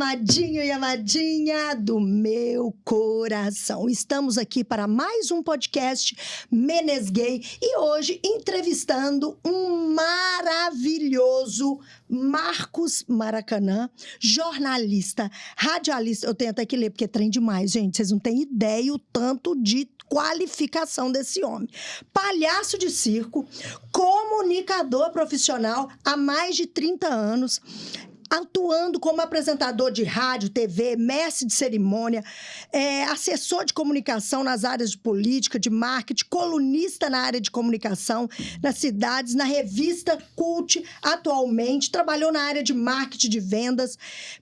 amadinho e amadinha do meu coração. Estamos aqui para mais um podcast Menesguei e hoje entrevistando um maravilhoso Marcos Maracanã, jornalista, radialista. Eu tenho até que ler porque é trem demais, gente. Vocês não têm ideia o tanto de qualificação desse homem. Palhaço de circo, comunicador profissional há mais de 30 anos, atuando como apresentador de rádio, TV, mestre de cerimônia, assessor de comunicação nas áreas de política, de marketing, colunista na área de comunicação, nas cidades, na revista Cult, atualmente, trabalhou na área de marketing, de vendas,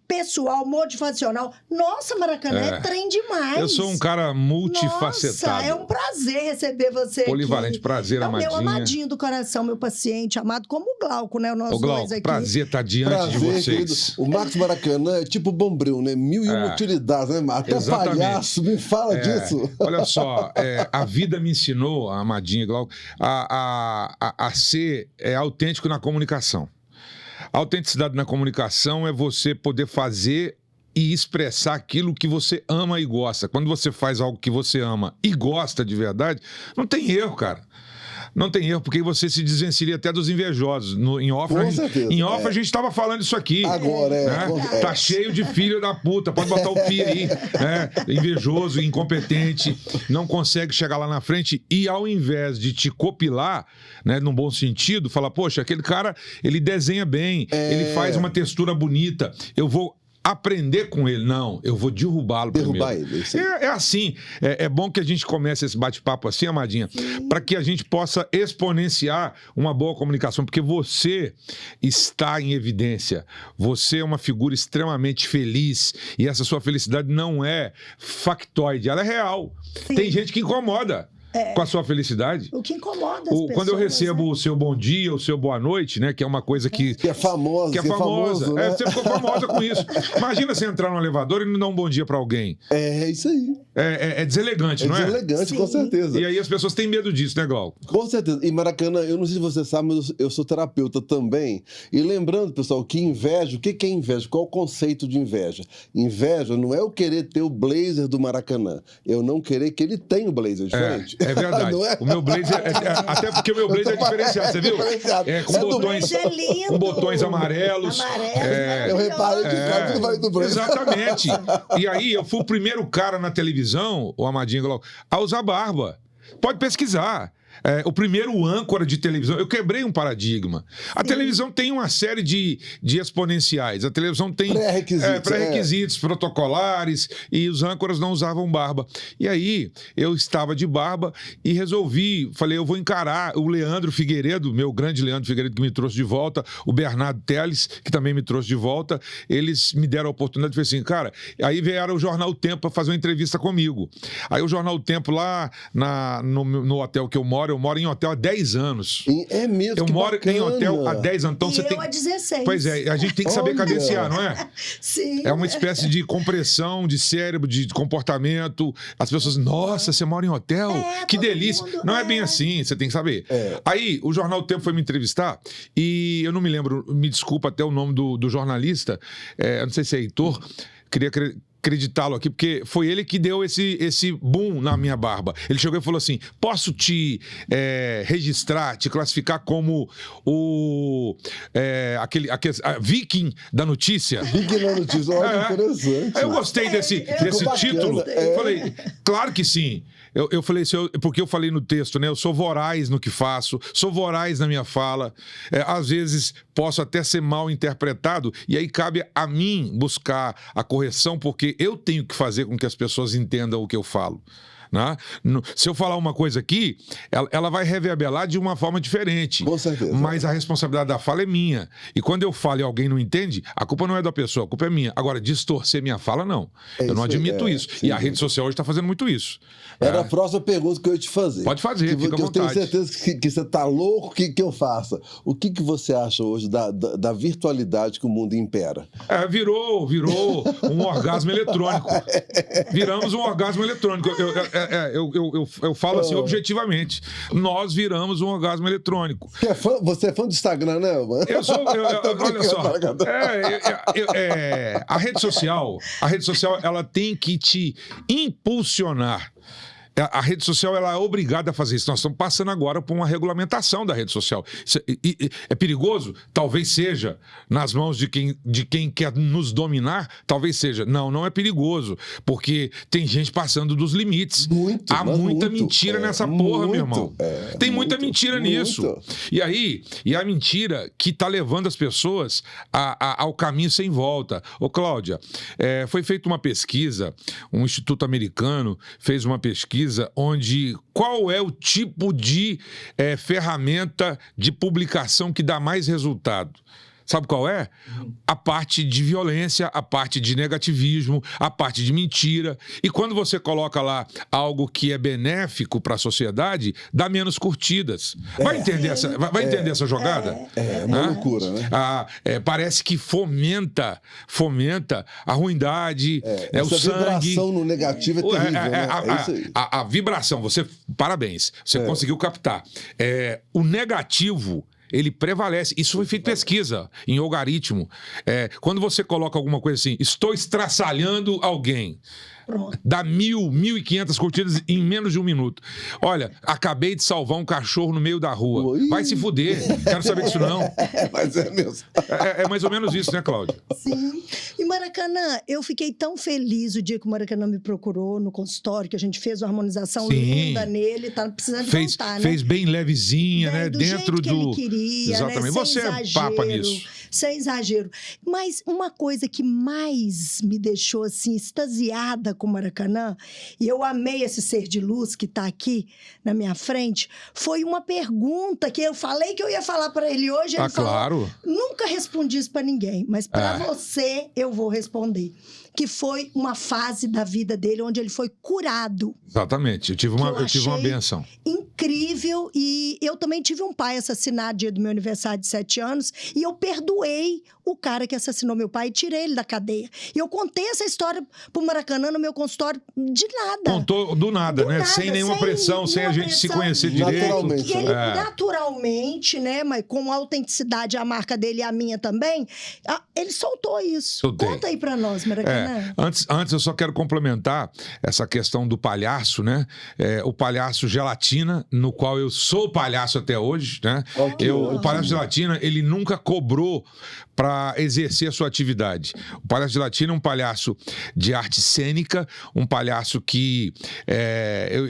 pessoal, motivacional. Nossa, Maracanã, é trem demais. Eu sou um cara multifacetado. Nossa, é um prazer receber você Polivalente, aqui. prazer, amadinha. Meu amadinho do coração, meu paciente, amado como o Glauco, né? Nós dois aqui. Prazer estar diante de vocês. Querido. O Marcos Maracanã é tipo Bombril, né? Mil e uma utilidades, né, Marcos? Até exatamente. Palhaço, me fala disso. Olha só, a vida me ensinou, a amadinha Glauco, a ser autêntico na comunicação. A autenticidade na comunicação é você poder fazer e expressar aquilo que você ama e gosta. Quando você faz algo que você ama e gosta de verdade, não tem erro, cara. Não tem erro, porque você se desvencilha até dos invejosos. Em off, a gente estava falando isso aqui. Agora, né? Tá cheio de filho da puta, pode botar o pi aí. Né? Invejoso, incompetente, não consegue chegar lá na frente e ao invés de te copilar, né, num bom sentido, fala, poxa, aquele cara, ele desenha bem, ele faz uma textura bonita, eu vou aprender com ele. Não, eu vou derrubá-lo primeiro. Ele. É assim. É bom que a gente comece esse bate-papo assim, amadinha, para que a gente possa exponenciar uma boa comunicação, porque você está em evidência. Você é uma figura extremamente feliz e essa sua felicidade não é factoide, ela é real. Sim. Tem gente que incomoda com a sua felicidade. O que incomoda as pessoas, quando eu recebo o seu bom dia, o seu boa noite, né? Que é uma coisa que é famosa. Que é famosa. Né? Você ficou famosa com isso. Imagina você entrar no elevador e não dar um bom dia pra alguém. É isso aí. É deselegante, não é? É deselegante, com certeza. E aí as pessoas têm medo disso, né, Glauco? Com certeza. E Maracanã, eu não sei se você sabe, mas eu sou terapeuta também. E lembrando, pessoal, que inveja, o que é inveja? Qual é o conceito de inveja? Inveja não é eu querer ter o blazer do Maracanã. Eu não querer que ele tenha o blazer diferente. É verdade. Não é? O meu blazer, até porque o meu blazer é diferenciado, você viu? Com botões amarelos. Eu reparei que o cara tudo vai do blazer. Exatamente. E aí eu fui o primeiro cara na televisão, o Amadinho Glauco, a usar barba. Pode pesquisar. O primeiro âncora de televisão, eu quebrei um paradigma. A televisão tem uma série de exponenciais. A televisão tem pré-requisitos protocolares e os âncoras não usavam barba. E aí, eu estava de barba e resolvi, falei, eu vou encarar o Leandro Figueiredo, meu grande Leandro Figueiredo que me trouxe de volta, o Bernardo Teles, que também me trouxe de volta. Eles me deram a oportunidade de falar assim, cara, aí vieram o Jornal O Tempo para fazer uma entrevista comigo. Aí o Jornal O Tempo lá no hotel que eu moro em hotel há 10 anos. É mesmo, eu moro em hotel há 10 anos. Então, e há 16. Pois é, a gente tem que saber cadenciar, não é? Sim. É uma espécie de compressão de cérebro, de comportamento. As pessoas, nossa, você mora em hotel? Que delícia. Não é bem assim, você tem que saber. Aí, o Jornal O Tempo foi me entrevistar e eu não me lembro, me desculpa até o nome do jornalista, não sei se é Heitor, queria acreditá-lo aqui, porque foi ele que deu esse boom na minha barba. Ele chegou e falou assim, posso te registrar, te classificar como aquele Viking da notícia? Viking da notícia, olha, interessante. Eu gostei desse título. Falei, claro que sim. Eu falei assim, porque eu falei no texto, né? Eu sou voraz no que faço, sou voraz na minha fala. Às vezes posso até ser mal interpretado, e aí cabe a mim buscar a correção, porque eu tenho que fazer com que as pessoas entendam o que eu falo. Né? Se eu falar uma coisa aqui, ela vai reverberar de uma forma diferente. Com certeza. Mas a responsabilidade da fala é minha. E quando eu falo e alguém não entende, a culpa não é da pessoa, a culpa é minha. Agora, distorcer minha fala, não. Eu não admito isso. Sim, e a rede social hoje está fazendo muito isso. Era a próxima pergunta que eu ia te fazer. Pode fazer, fica à vontade. Eu tenho certeza que você está louco que eu faça. O que você acha hoje da virtualidade que o mundo impera? Virou um orgasmo eletrônico. Viramos um orgasmo eletrônico. eu falo assim objetivamente. Nós viramos um orgasmo eletrônico. Você é fã do Instagram, né, mano? Eu sou. Olha só. A rede social, ela tem que te impulsionar. A rede social ela é obrigada a fazer isso. Nós estamos passando agora por uma regulamentação da rede social. É perigoso? Talvez seja. Nas mãos de quem quer nos dominar, talvez seja. Não é perigoso. Porque tem gente passando dos limites. Há muita mentira nessa porra, meu irmão. Tem muita mentira nisso. E a mentira que está levando as pessoas ao caminho sem volta. Ô, Cláudia, foi feita uma pesquisa, um instituto americano fez uma pesquisa onde qual é o tipo de ferramenta de publicação que dá mais resultado? Sabe qual é? A parte de violência, a parte de negativismo, a parte de mentira. E quando você coloca lá algo que é benéfico para a sociedade, dá menos curtidas. Vai entender essa jogada? É uma loucura, né? Parece que fomenta a ruindade, o sangue. Essa vibração no negativo é terrível, né? É isso aí. A vibração, parabéns, você conseguiu captar. O negativo, ele prevalece. Isso foi feito pesquisa em algoritmo. Quando você coloca alguma coisa assim, estou estraçalhando alguém, Pronto. dá 1.500 curtidas em menos de um minuto. Olha, acabei de salvar um cachorro no meio da rua. Oi. Vai se fuder. Quero saber disso não. Mas é mesmo. É mais ou menos isso, né, Cláudia? Sim. E Maracanã, eu fiquei tão feliz o dia que o Maracanã me procurou no consultório, que a gente fez uma harmonização linda nele, tá precisando de voltar, né? Fez bem levezinha, né? Do Dentro jeito que ele queria, exatamente. Né? Você é papa nisso. Sem exagero. Mas uma coisa que mais me deixou, assim, extasiada com o Maracanã, e eu amei esse ser de luz que está aqui na minha frente, foi uma pergunta que eu falei que eu ia falar para ele hoje. Ele falou, claro. Nunca respondi isso para ninguém, mas para você eu vou responder. Que foi uma fase da vida dele onde ele foi curado. Exatamente. Eu tive uma benção. Incrível. E eu também tive um pai assassinado dia do meu aniversário de 7 anos. E eu perdoei o cara que assassinou meu pai e tirei ele da cadeia. E eu contei essa história pro Maracanã no meu consultório de nada. Contou do nada, né? Nada, sem nenhuma pressão, sem a gente se conhecer direito. Naturalmente. E ele, naturalmente, né? Mas com a autenticidade, a marca dele e a minha também, ele soltou isso. Soltei. Conta aí pra nós, Maracanã. Antes eu só quero complementar essa questão do palhaço, né? O palhaço gelatina, no qual eu sou palhaço até hoje, né? O palhaço gelatina, ele nunca cobrou para exercer a sua atividade. O palhaço gelatina é um palhaço de arte cênica, um palhaço que...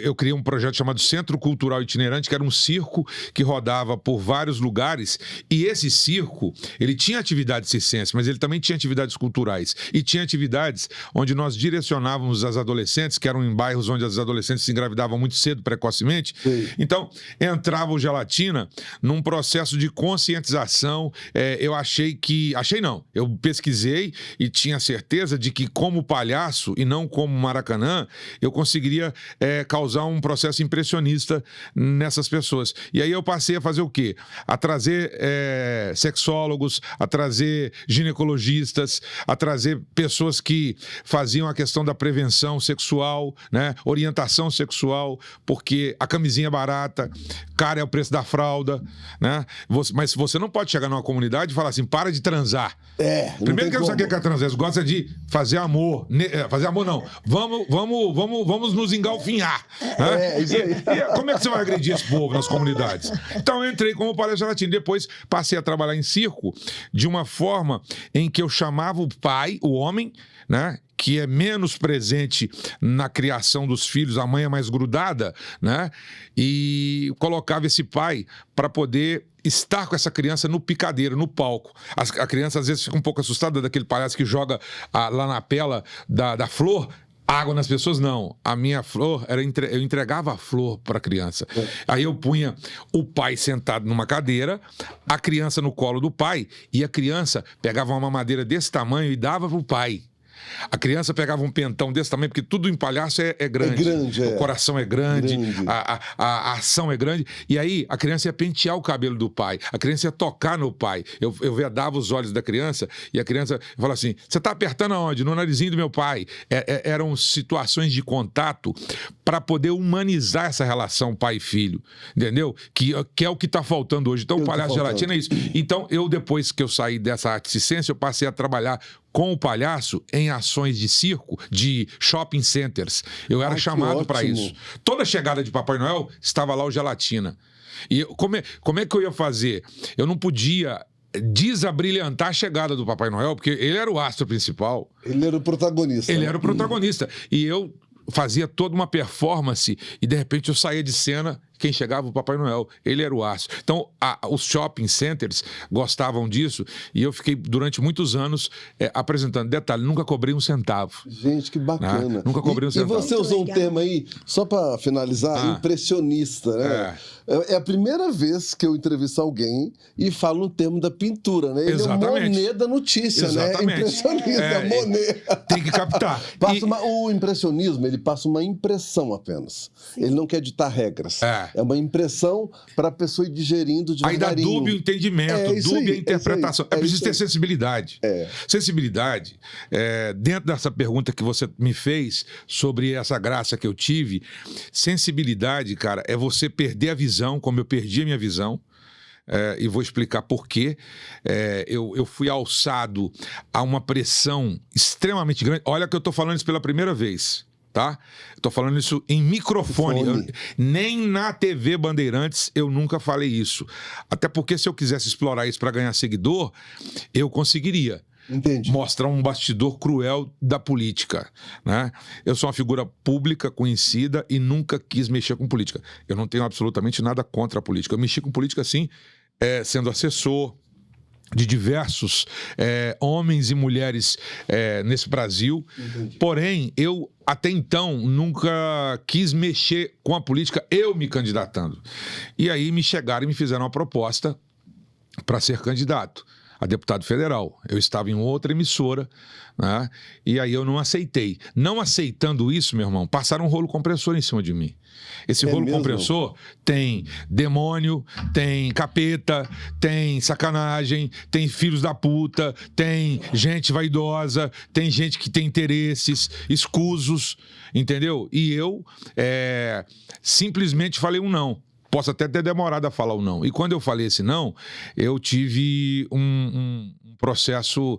eu criei um projeto chamado Centro Cultural Itinerante, que era um circo que rodava por vários lugares, e esse circo, ele tinha atividades circenses, mas ele também tinha atividades culturais, e tinha atividades onde nós direcionávamos as adolescentes, que eram em bairros onde as adolescentes se engravidavam muito cedo, precocemente. Sim. Então, entrava o Gelatina num processo de conscientização. Eu pesquisei e tinha certeza de que, como palhaço e não como Maracanã, eu conseguiria causar um processo impressionista nessas pessoas. E aí eu passei a fazer o quê? A trazer sexólogos, a trazer ginecologistas, a trazer pessoas que faziam a questão da prevenção sexual, né? Orientação sexual, porque a camisinha é barata, cara é o preço da fralda, né? Mas você não pode chegar numa comunidade e falar assim, para de transar. Primeiro que eu não sei o que é transar, eles gostam de fazer amor. Fazer amor não. Vamos nos engalfinhar. Né? Isso aí. E como é que você vai agredir esse povo nas comunidades? Então eu entrei como palhaço gelatina. Depois passei a trabalhar em circo de uma forma em que eu chamava o pai, o homem, né? Que é menos presente na criação dos filhos, a mãe é mais grudada, né? E colocava esse pai para poder estar com essa criança no picadeiro, no palco. A criança às vezes fica um pouco assustada daquele palhaço que joga lá na pela da flor água nas pessoas. Não, a minha flor, eu entregava a flor para a criança. Aí eu punha o pai sentado numa cadeira, a criança no colo do pai, e a criança pegava uma mamadeira desse tamanho e dava pro pai. A criança pegava um pentão desse tamanho, porque tudo em palhaço é grande. O coração é grande. A ação é grande. E aí a criança ia pentear o cabelo do pai, a criança ia tocar no pai. Eu vedava os olhos da criança e a criança falava assim, você está apertando aonde? No narizinho do meu pai. Eram situações de contato para poder humanizar essa relação pai e filho, entendeu? Que é o que está faltando hoje. Então, o Palhaço Gelatina é isso. Então, depois que eu saí dessa arte circense, eu passei a trabalhar com o palhaço em ações de circo, de shopping centers. Eu era chamado para isso. Toda chegada de Papai Noel, estava lá o Gelatina. E como é que eu ia fazer? Eu não podia desabrilhantar a chegada do Papai Noel, porque ele era o astro principal. Ele era o protagonista. Ele era o protagonista. E eu fazia toda uma performance e, de repente, eu saía de cena, quem chegava, o Papai Noel. Ele era o astro. Então, os shopping centers gostavam disso e eu fiquei, durante muitos anos, apresentando. Detalhe, nunca cobrei um centavo. Gente, que bacana. Nunca cobrei um centavo. E você usou um termo aí, só para finalizar, impressionista, né? É a primeira vez que eu entrevisto alguém e falo um termo da pintura, né? Ele é o Monet da notícia, né? Impressionista, Monet. Tem que captar. O impressionismo, ele passa uma impressão apenas. Sim. Ele não quer ditar regras. É uma impressão para a pessoa ir digerindo devagarinho. Aí dá dúbio entendimento, dúbia interpretação. É preciso ter sensibilidade. Sensibilidade, dentro dessa pergunta que você me fez sobre essa graça que eu tive, sensibilidade, cara, é você perder a visão, como eu perdi a minha visão. E vou explicar por quê. Eu fui alçado a uma pressão extremamente grande. Olha que eu estou falando isso pela primeira vez, tá? Estou falando isso em microfone. Nem na TV Bandeirantes eu nunca falei isso. Até porque se eu quisesse explorar isso para ganhar seguidor, eu conseguiria. Entendi. Mostrar um bastidor cruel da política, né? Eu sou uma figura pública, conhecida e nunca quis mexer com política. Eu não tenho absolutamente nada contra a política. Eu mexi com política, sim, sendo assessor de diversos homens e mulheres nesse Brasil. Entendi. Porém, eu até então nunca quis mexer com a política, eu me candidatando. E aí me chegaram e me fizeram uma proposta para ser candidato a deputado federal. Eu estava em outra emissora, né? E aí eu não aceitei. Não aceitando isso, meu irmão, passaram um rolo compressor em cima de mim. Esse rolo compressor tem demônio, tem capeta, tem sacanagem, tem filhos da puta, tem gente vaidosa, tem gente que tem interesses escusos, entendeu? E eu simplesmente falei um não. Posso até ter demorado a falar o não. E quando eu falei esse não, eu tive um processo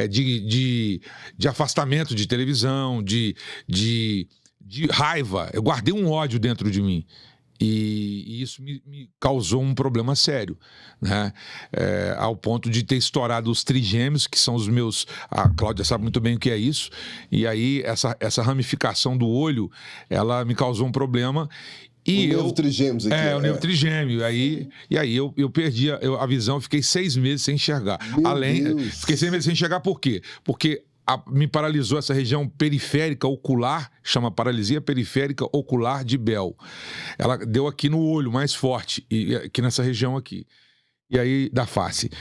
de afastamento de televisão, de raiva. Eu guardei um ódio dentro de mim. E isso me causou um problema sério, né? Ao ponto de ter estourado os trigêmeos, que são os meus... A Cláudia sabe muito bem o que é isso. E aí, essa ramificação do olho, ela me causou um problema. E o nervo trigêmeos aqui. O nervo trigêmeo. E aí eu perdi a visão, fiquei 6 meses sem enxergar. Fiquei 6 meses sem enxergar por quê? Porque me paralisou essa região periférica ocular, chama paralisia periférica ocular de Bell. Ela deu aqui no olho mais forte, aqui nessa região aqui. E aí, da face.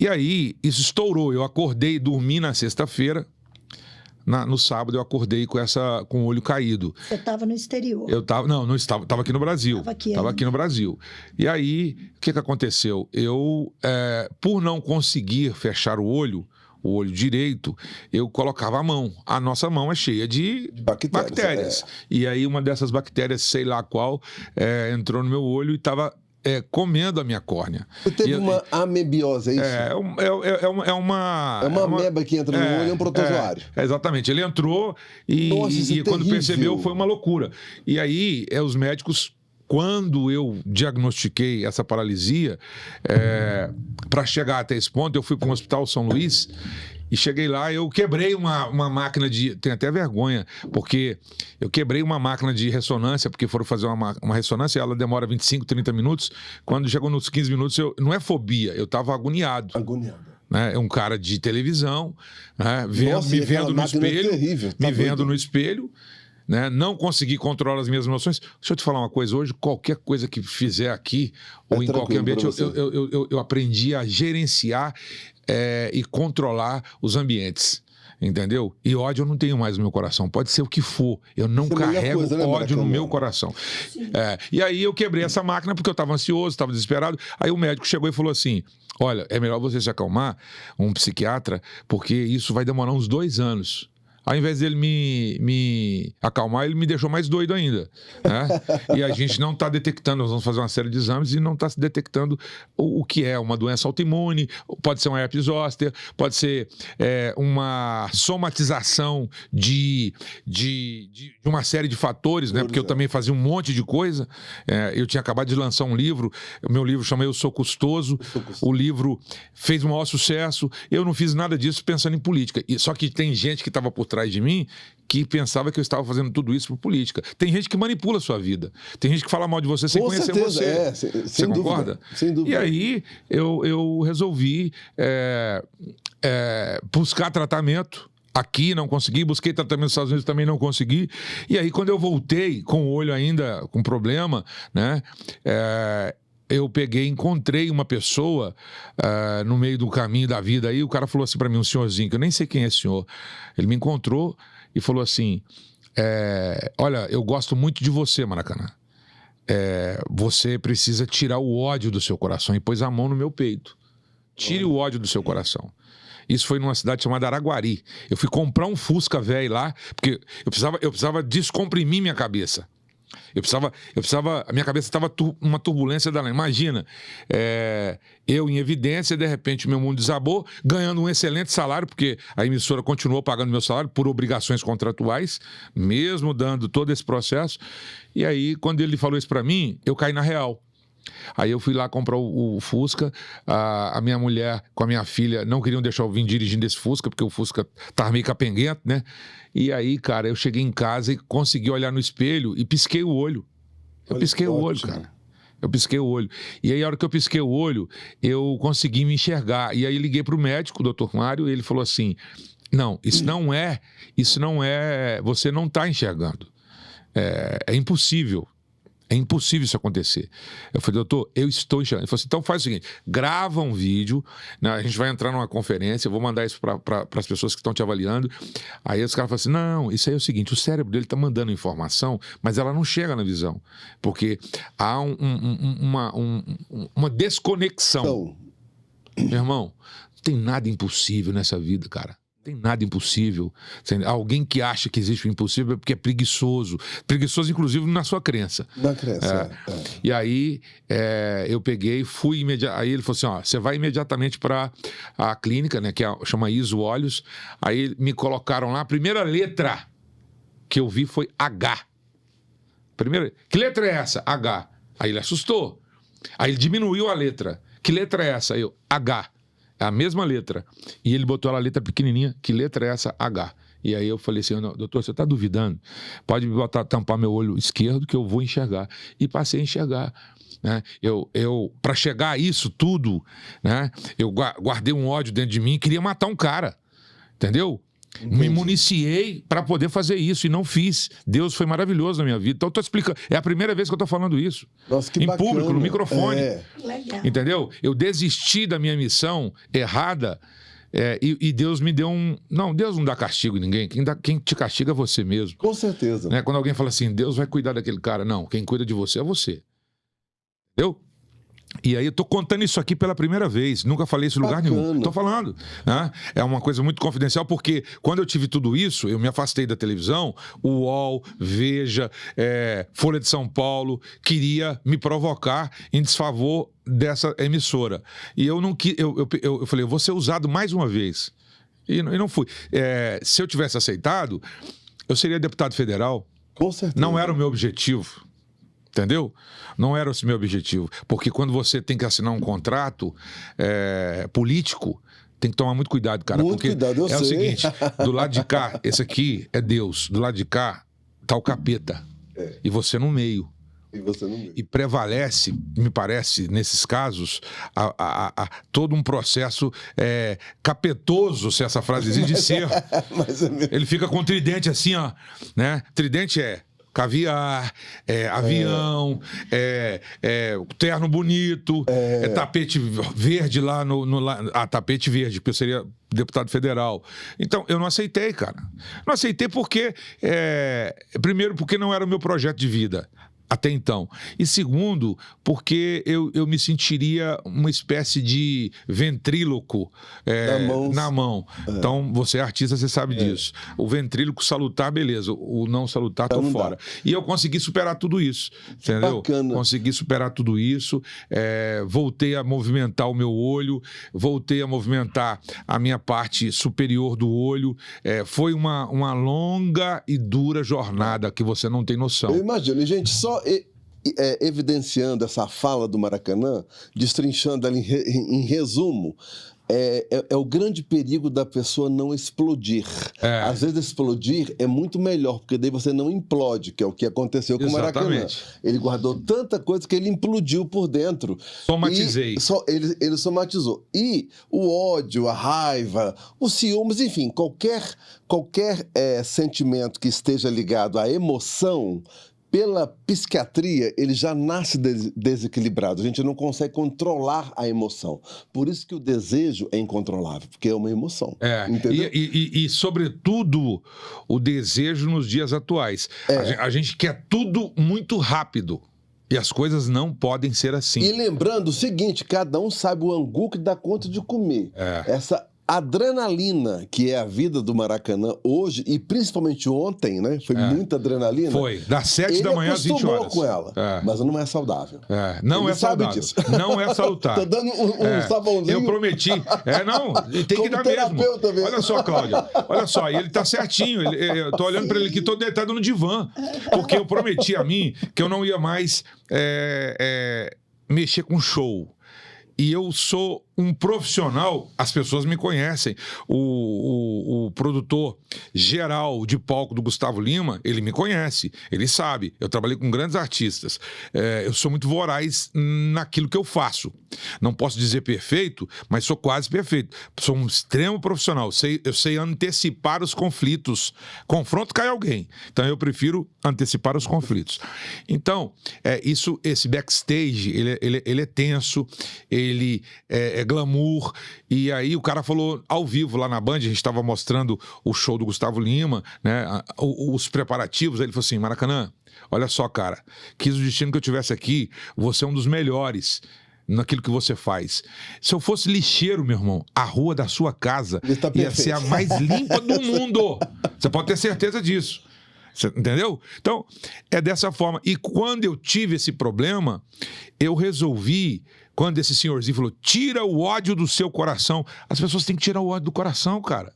E aí, isso estourou. Eu acordei, dormi na sexta-feira. No sábado eu acordei com o olho caído. Você estava no exterior? Não estava. Estava aqui no Brasil. Estava aqui no Brasil. E aí, o que aconteceu? Eu, por não conseguir fechar o olho direito, eu colocava a mão. A nossa mão é cheia de bactérias. E aí uma dessas bactérias, sei lá qual, entrou no meu olho e estava... comendo a minha córnea. Você teve uma amebiose, é isso? É uma ameba que entra no olho, é um protozoário. Exatamente. Ele entrou e quando percebeu foi uma loucura. E aí, os médicos, quando eu diagnostiquei essa paralisia, para chegar até esse ponto, eu fui para um hospital São Luís. E cheguei lá, eu quebrei uma máquina de... Tenho até vergonha, porque eu quebrei uma máquina de ressonância, porque foram fazer uma ressonância, ela demora 25, 30 minutos. Quando chegou nos 15 minutos, não é fobia, eu estava agoniado. Né? É um cara de televisão, né? Me vendo no espelho, no espelho, né? Não consegui controlar as minhas emoções. Deixa eu te falar uma coisa, hoje qualquer coisa que fizer aqui, ou em qualquer ambiente, eu aprendi a gerenciar e controlar os ambientes, entendeu? E ódio eu não tenho mais no meu coração, pode ser o que for, eu não carrego ódio no meu coração. E aí eu quebrei essa máquina porque eu estava ansioso, estava desesperado. Aí o médico chegou e falou assim: olha, é melhor você se acalmar, um psiquiatra, porque isso vai demorar uns 2 anos ao invés dele me acalmar, ele me deixou mais doido ainda, né? E a gente não está detectando, nós vamos fazer uma série de exames e não está detectando o que é uma doença autoimune, pode ser uma herpes zoster, pode ser uma somatização de uma série de fatores, né? Porque eu também fazia um monte de coisa. Eu tinha acabado de lançar um livro, o meu livro chama Eu Sou Custoso. O livro fez o maior sucesso. Eu não fiz nada disso pensando em política. Só que tem gente que estava por trás de mim que pensava que eu estava fazendo tudo isso por política. Tem gente que manipula a sua vida. Tem gente que fala mal de você sem conhecer você. Você concorda? Sem dúvida. E aí eu resolvi buscar tratamento. Aqui não consegui, busquei tratamento nos Estados Unidos, também não consegui. E aí, quando eu voltei, com o olho ainda com problema, né? Eu encontrei uma pessoa no meio do caminho da vida aí, o cara falou assim pra mim, um senhorzinho, que eu nem sei quem é esse senhor. Ele me encontrou e falou assim, olha, eu gosto muito de você, Maracanã. Você precisa tirar o ódio do seu coração, e pôs a mão no meu peito. Tire o ódio do seu coração. Isso foi numa cidade chamada Araguari. Eu fui comprar um Fusca velho lá, porque eu precisava descomprimir minha cabeça. A minha cabeça estava uma turbulência danada. Imagina, eu em evidência, de repente meu mundo desabou, ganhando um excelente salário, porque a emissora continuou pagando meu salário por obrigações contratuais, mesmo dando todo esse processo. E aí, quando ele falou isso para mim, eu caí na real. Aí eu fui lá comprar o Fusca, a minha mulher com a minha filha não queriam deixar eu vir dirigindo esse Fusca, porque o Fusca tava meio capenguento, né? E aí, cara, eu cheguei em casa e consegui olhar no espelho e pisquei o olho. Eu pisquei o olho, cara. Eu pisquei o olho. E aí, a hora que eu pisquei o olho, eu consegui me enxergar. E aí, liguei pro médico, o doutor Mário, e ele falou assim, não, isso não é, você não tá enxergando. É impossível. É impossível isso acontecer. Eu falei, doutor, eu estou enxergando. Ele falou assim, então faz o seguinte, grava um vídeo, né, a gente vai entrar numa conferência, eu vou mandar isso para as pessoas que estão te avaliando. Aí os caras falam assim, não, isso aí é o seguinte, o cérebro dele está mandando informação, mas ela não chega na visão, porque há uma desconexão. Meu irmão, não tem nada impossível nessa vida, cara. Tem nada impossível. Alguém que acha que existe o impossível é porque é preguiçoso. Preguiçoso, inclusive, na sua crença. Na crença, E aí, eu peguei, fui imediatamente. Aí ele falou assim, ó, você vai imediatamente para a clínica, né, que chama ISO Olhos. Aí me colocaram lá, a primeira letra que eu vi foi H. Que letra é essa? H. Aí ele assustou. Aí ele diminuiu a letra. Que letra é essa? Eu, H. É a mesma letra. E ele botou a letra pequenininha. Que letra é essa? H. E aí eu falei assim, doutor, você está duvidando? Pode me tampar meu olho esquerdo que eu vou enxergar. E passei a enxergar. Né? Para chegar a isso tudo, né? Eu guardei um ódio dentro de mim e queria matar um cara. Entendeu? Entendi. Me municiei para poder fazer isso e não fiz. Deus foi maravilhoso na minha vida. Então eu tô explicando. É a primeira vez que eu tô falando isso. Nossa, que em bacana. Público, no microfone. Legal. Entendeu? Eu desisti da minha missão errada e Deus me deu um... Não, Deus não dá castigo em ninguém. Quem te castiga é você mesmo. Com certeza. Né? Quando alguém fala assim, Deus vai cuidar daquele cara. Não, quem cuida de você é você. Entendeu? E aí eu tô contando isso aqui pela primeira vez. Nunca falei isso em lugar nenhum. Tô falando. Né? É uma coisa muito confidencial, porque quando eu tive tudo isso, eu me afastei da televisão, o UOL, Veja, Folha de São Paulo, queria me provocar em desfavor dessa emissora. E eu não quis. Eu falei, eu vou ser usado mais uma vez. E não fui. Se eu tivesse aceitado, eu seria deputado federal. Com certeza. Não era o meu objetivo. Entendeu? Não era esse meu objetivo. Porque quando você tem que assinar um contrato político, tem que tomar muito cuidado, cara. Muito porque cuidado, eu sei. O seguinte, do lado de cá, esse aqui é Deus. Do lado de cá, tá o capeta. E você no meio. E prevalece, me parece, nesses casos, todo um processo capetoso, se essa frase existe, de ser. Ele fica com um tridente assim, ó. Né? Tridente caviar, avião, terno bonito, tapete verde lá tapete verde, porque eu seria deputado federal. Então, eu não aceitei, cara. Não aceitei porque, primeiro, porque não era o meu projeto de vida. até então. E segundo, porque eu me sentiria uma espécie de ventríloco na mão. Então, você é artista, você sabe disso. O ventríloco salutar, beleza. O não salutar, tô fora. E eu consegui superar tudo isso, entendeu? Bacana. Consegui superar tudo isso. Voltei a movimentar o meu olho, voltei a movimentar a minha parte superior do olho. Foi uma longa e dura jornada que você não tem noção. Eu imagino. E, gente, só evidenciando essa fala do Maracanã, destrinchando ela em resumo, é o grande perigo da pessoa não explodir. Às vezes explodir é muito melhor, porque daí você não implode, que é o que aconteceu com o Maracanã. Ele guardou tanta coisa que ele implodiu por dentro. Somatizei. Ele somatizou. E o ódio, a raiva, os ciúmes, enfim, qualquer sentimento que esteja ligado à emoção, pela psiquiatria, ele já nasce desequilibrado. A gente não consegue controlar a emoção. Por isso que o desejo é incontrolável, porque é uma emoção. Entendeu? E sobretudo, o desejo nos dias atuais. A gente quer tudo muito rápido. E as coisas não podem ser assim. E lembrando o seguinte, cada um sabe o angu que dá conta de comer. Essa adrenalina, que é a vida do Maracanã hoje, e principalmente ontem, né? Foi muita adrenalina. Foi, das 7 da manhã às 20 horas. Ele acostumou com ela, mas não é saudável. Não Ele é saudável. disso. Não é salutar. Tô dando um sabãozinho. Eu prometi. Não, tem que dar mesmo. Mesmo. Olha só, Cláudia. Olha só, e ele tá certinho. Eu tô olhando para ele aqui todo deitado no divã. Porque eu prometi a mim que eu não ia mais mexer com show. E eu sou um profissional, as pessoas me conhecem. O produtor geral de palco do Gustavo Lima, ele me conhece, ele sabe. Eu trabalhei com grandes artistas. Eu sou muito voraz naquilo que eu faço. Não posso dizer perfeito, mas sou quase perfeito. Sou um extremo profissional. Eu sei antecipar os conflitos. Confronto cai alguém. Então eu prefiro antecipar os conflitos. Então, esse backstage, ele é tenso, ele é glamour. E aí o cara falou ao vivo lá na Band, a gente estava mostrando o show do Gustavo Lima, né, os preparativos. Aí ele falou assim: Maracanã, olha só, cara, quis o destino que eu tivesse aqui, você é um dos melhores naquilo que você faz. Se eu fosse lixeiro, meu irmão, a rua da sua casa ia ser a mais limpa do mundo. Você pode ter certeza disso. Você entendeu? Então, é dessa forma. E quando eu tive esse problema, eu resolvi, quando esse senhorzinho falou, tira o ódio do seu coração. As pessoas têm que tirar o ódio do coração, cara.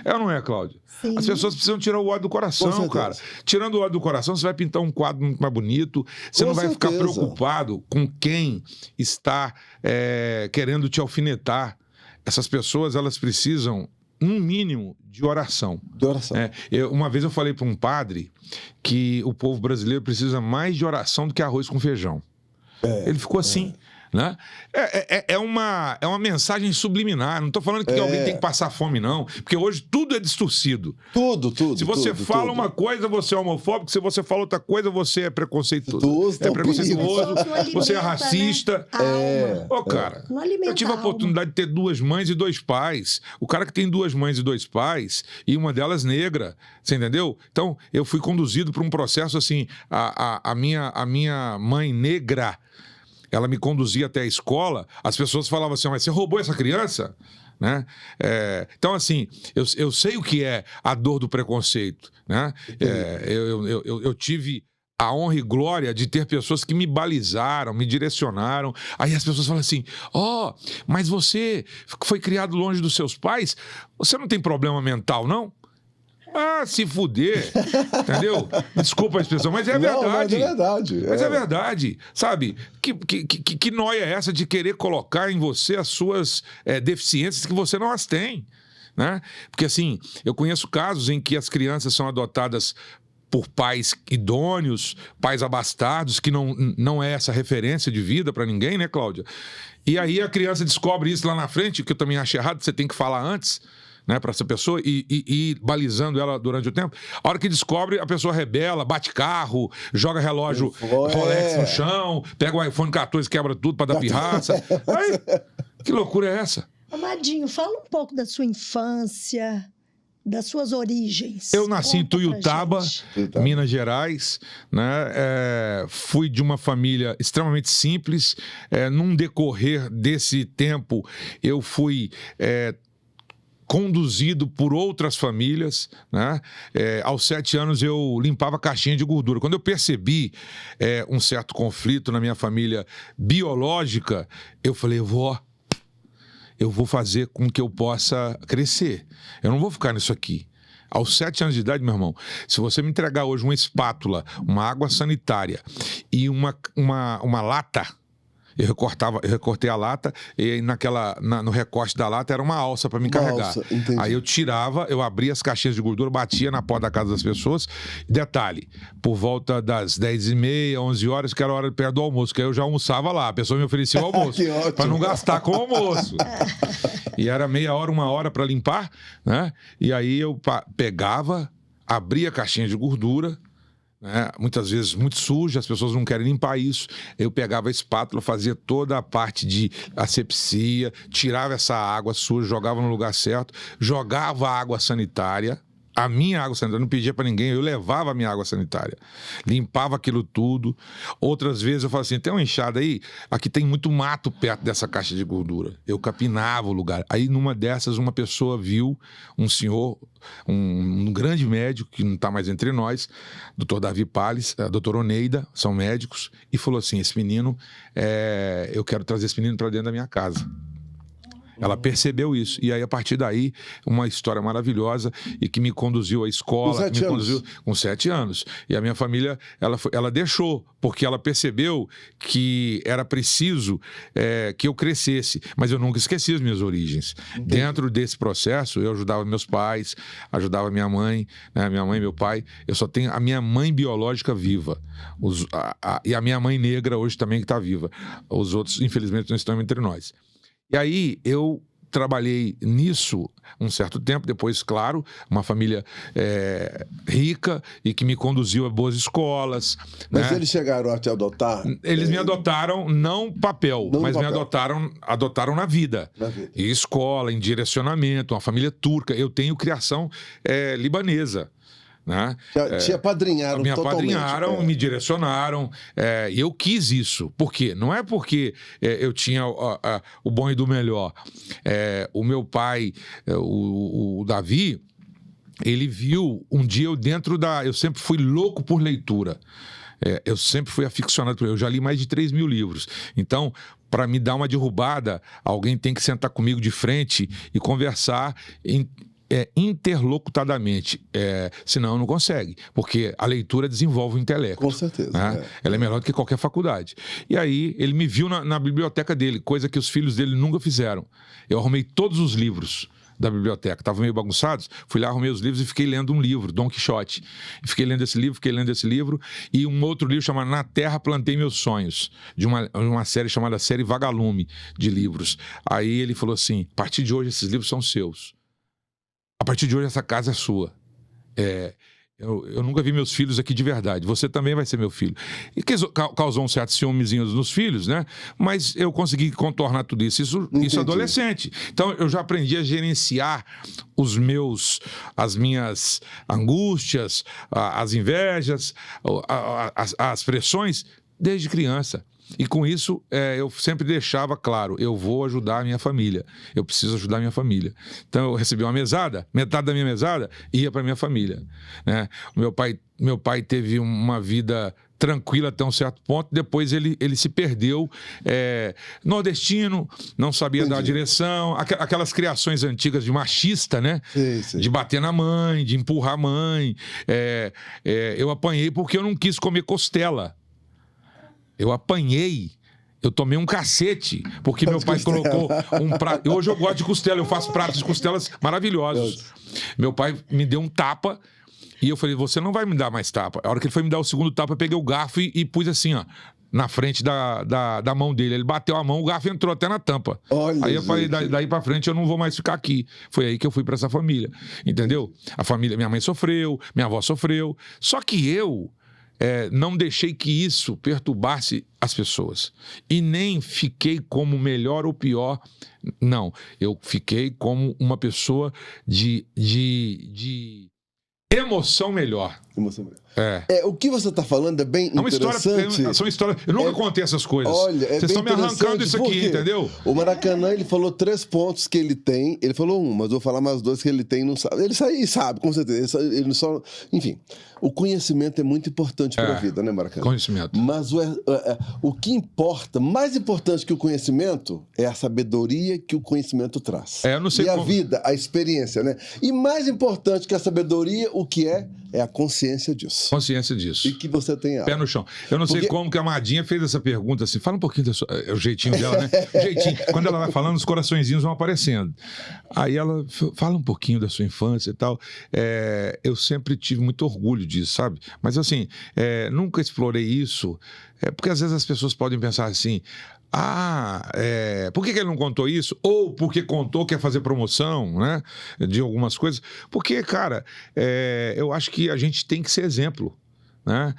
É ou não é, Cláudia? Sim. As pessoas precisam tirar o ódio do coração, cara. Tirando o ódio do coração, você vai pintar um quadro muito mais bonito. Você não vai ficar preocupado com quem está querendo te alfinetar. Essas pessoas, elas precisam, no mínimo, de oração. De oração. Uma vez eu falei para um padre que o povo brasileiro precisa mais de oração do que arroz com feijão. Ele ficou assim. Né? É uma mensagem subliminar. Não estou falando que alguém tem que passar fome, não. Porque hoje tudo é distorcido. Tudo. Se você fala uma coisa, você é homofóbico. Se você fala outra coisa, você é preconceituoso. Você é racista. Né? Cara, eu tive a oportunidade de ter 2 mães e 2 pais. O cara que tem 2 mães e 2 pais, e uma delas negra, você entendeu? Então, eu fui conduzido por um processo assim. A minha mãe negra, ela me conduzia até a escola, as pessoas falavam assim, mas você roubou essa criança? Né? Então, assim, eu sei o que é a dor do preconceito. Né? Eu tive a honra e glória de ter pessoas que me balizaram, me direcionaram. Aí as pessoas falam assim, mas você foi criado longe dos seus pais, você não tem problema mental, não? Se fuder, entendeu? Desculpa a expressão, mas é verdade. Mas é verdade. Mas é verdade, sabe? Que nóia é essa de querer colocar em você as suas deficiências que você não as tem, né? Porque, assim, eu conheço casos em que as crianças são adotadas por pais idôneos, pais abastados, que não é essa referência de vida para ninguém, né, Cláudia? E aí a criança descobre isso lá na frente, que eu também acho errado, você tem que falar antes, né, para essa pessoa e ir balizando ela durante o tempo. A hora que descobre, a pessoa rebela, bate carro, joga relógio Rolex no chão, pega o iPhone 14, quebra tudo para dar pirraça. Aí, que loucura é essa? Amadinho, fala um pouco da sua infância. das suas origens. Eu nasci em Conta pra Tuiutaba, gente. Minas Gerais, né? Fui de uma família extremamente simples. Num decorrer desse tempo, eu fui conduzido por outras famílias, né? Aos 7 anos eu limpava caixinha de gordura. Quando eu percebi um certo conflito na minha família biológica, eu falei, eu vou fazer com que eu possa crescer. Eu não vou ficar nisso aqui. Aos 7 anos de idade, meu irmão, se você me entregar hoje uma espátula, uma água sanitária e uma lata, eu recortei a lata e no recorte da lata era uma alça para me carregar. Aí eu tirava, eu abria as caixinhas de gordura, batia na porta da casa das pessoas. Detalhe, por volta das 10h30, 11 horas, que era a hora perto do almoço, que aí eu já almoçava lá, a pessoa me oferecia o almoço, para não gastar com o almoço. E era meia hora, 1 hora para limpar, né? E aí eu pegava, abria a caixinha de gordura, muitas vezes muito suja, as pessoas não querem limpar isso. Eu pegava a espátula, fazia toda a parte de asepsia, tirava essa água suja, jogava no lugar certo, jogava a água sanitária, a minha água sanitária, não pedia para ninguém, eu levava a minha água sanitária, limpava aquilo tudo. Outras vezes eu falava assim, tem uma enxada aí, aqui tem muito mato perto dessa caixa de gordura. Eu capinava o lugar. Aí numa dessas uma pessoa viu um senhor, um grande médico, que não está mais entre nós, doutor Davi Palles, a doutora Oneida, são médicos, e falou assim, esse menino, eu quero trazer esse menino para dentro da minha casa. Ela percebeu isso. E aí, a partir daí, uma história maravilhosa e que me conduziu à escola. Com 7 anos. E a minha família, ela deixou, porque ela percebeu que era preciso que eu crescesse. Mas eu nunca esqueci as minhas origens. Entendi. Dentro desse processo, eu ajudava meus pais, ajudava minha mãe, né? Minha mãe e meu pai. Eu só tenho a minha mãe biológica viva. E a minha mãe negra hoje também que está viva. Os outros, infelizmente, não estão entre nós. E aí eu trabalhei nisso um certo tempo, depois, claro, uma família rica e que me conduziu a boas escolas. Mas eles chegaram a te adotar? Eles me adotaram, não papel, mas me adotaram na vida. Em escola, em direcionamento, uma família turca. Eu tenho criação libanesa. Né? Te apadrinharam me totalmente. apadrinharam, me direcionaram, e eu quis isso. Por quê? Não é porque eu tinha o bom e do melhor. O meu pai, o Davi, ele viu um dia eu sempre fui louco por leitura. Eu sempre fui aficionado por ele. Eu já li mais de 3 mil livros. Então, para me dar uma derrubada, alguém tem que sentar comigo de frente e conversar interlocutadamente, senão não consegue, porque a leitura desenvolve o intelecto. Com certeza. Né? Ela é melhor do que qualquer faculdade. E aí ele me viu na biblioteca dele, coisa que os filhos dele nunca fizeram. Eu arrumei todos os livros da biblioteca, estavam meio bagunçados, fui lá, arrumei os livros e fiquei lendo um livro, Dom Quixote. Fiquei lendo esse livro, e um outro livro chamado Na Terra Plantei Meus Sonhos, de uma série chamada Série Vagalume de livros. Aí ele falou assim, a partir de hoje esses livros são seus. A partir de hoje, essa casa é sua. Eu nunca vi meus filhos aqui de verdade. Você também vai ser meu filho. E causou um certo ciúmezinho nos filhos, né? Mas eu consegui contornar tudo isso. Isso adolescente. Então, eu já aprendi a gerenciar as minhas angústias, as invejas, as pressões, desde criança. E com isso, eu sempre deixava claro, eu vou ajudar a minha família, eu preciso ajudar a minha família. Então, eu recebi uma mesada, metade da minha mesada ia para minha família. Né? Meu pai teve uma vida tranquila até um certo ponto, depois ele se perdeu, nordestino, não sabia dar direção, aquelas criações antigas de machista, né? Sim. De bater na mãe, de empurrar a mãe. Eu apanhei porque eu não quis comer costela. Eu apanhei, eu tomei um cacete, porque meu pai colocou um prato. Hoje eu gosto de costela, eu faço pratos de costelas maravilhosos. Meu pai me deu um tapa e eu falei, você não vai me dar mais tapa. A hora que ele foi me dar o segundo tapa, eu peguei o garfo e pus assim, ó, na frente da mão dele. Ele bateu a mão, o garfo entrou até na tampa. Olha, aí eu falei, daí pra frente eu não vou mais ficar aqui. Foi aí que eu fui pra essa família, entendeu? A família, minha mãe sofreu, minha avó sofreu. Só que eu não deixei que isso perturbasse as pessoas. E nem fiquei como melhor ou pior. Não, eu fiquei como uma pessoa de emoção melhor. Emoção melhor. É. O que você está falando é bem interessante. São histórias. Eu nunca contei essas coisas. Olha, vocês estão me arrancando isso aqui, entendeu? O Maracanã, ele falou 3 pontos que ele tem. Ele falou 1, mas eu vou falar mais 2 que ele tem e não sabe. Ele sabe, com certeza. Ele só... Enfim, o conhecimento é muito importante para a vida, né, Maracanã? Conhecimento. Mas o que importa, mais importante que o conhecimento, é a sabedoria que o conhecimento traz. Eu não sei a vida, a experiência, né? E mais importante que a sabedoria, o que é a consciência disso. Consciência disso. E que você tem Pé no chão. Eu não sei como que a Madinha fez essa pergunta assim. Fala um pouquinho da sua... É o jeitinho dela, né? O jeitinho. Quando ela vai falando, os coraçõezinhos vão aparecendo. Aí ela fala um pouquinho da sua infância e tal. Eu sempre tive muito orgulho disso, sabe? Mas assim, nunca explorei isso. Porque às vezes as pessoas podem pensar assim... por que ele não contou isso? Ou porque contou quer fazer promoção, né? De algumas coisas. Porque, cara, eu acho que a gente tem que ser exemplo, né?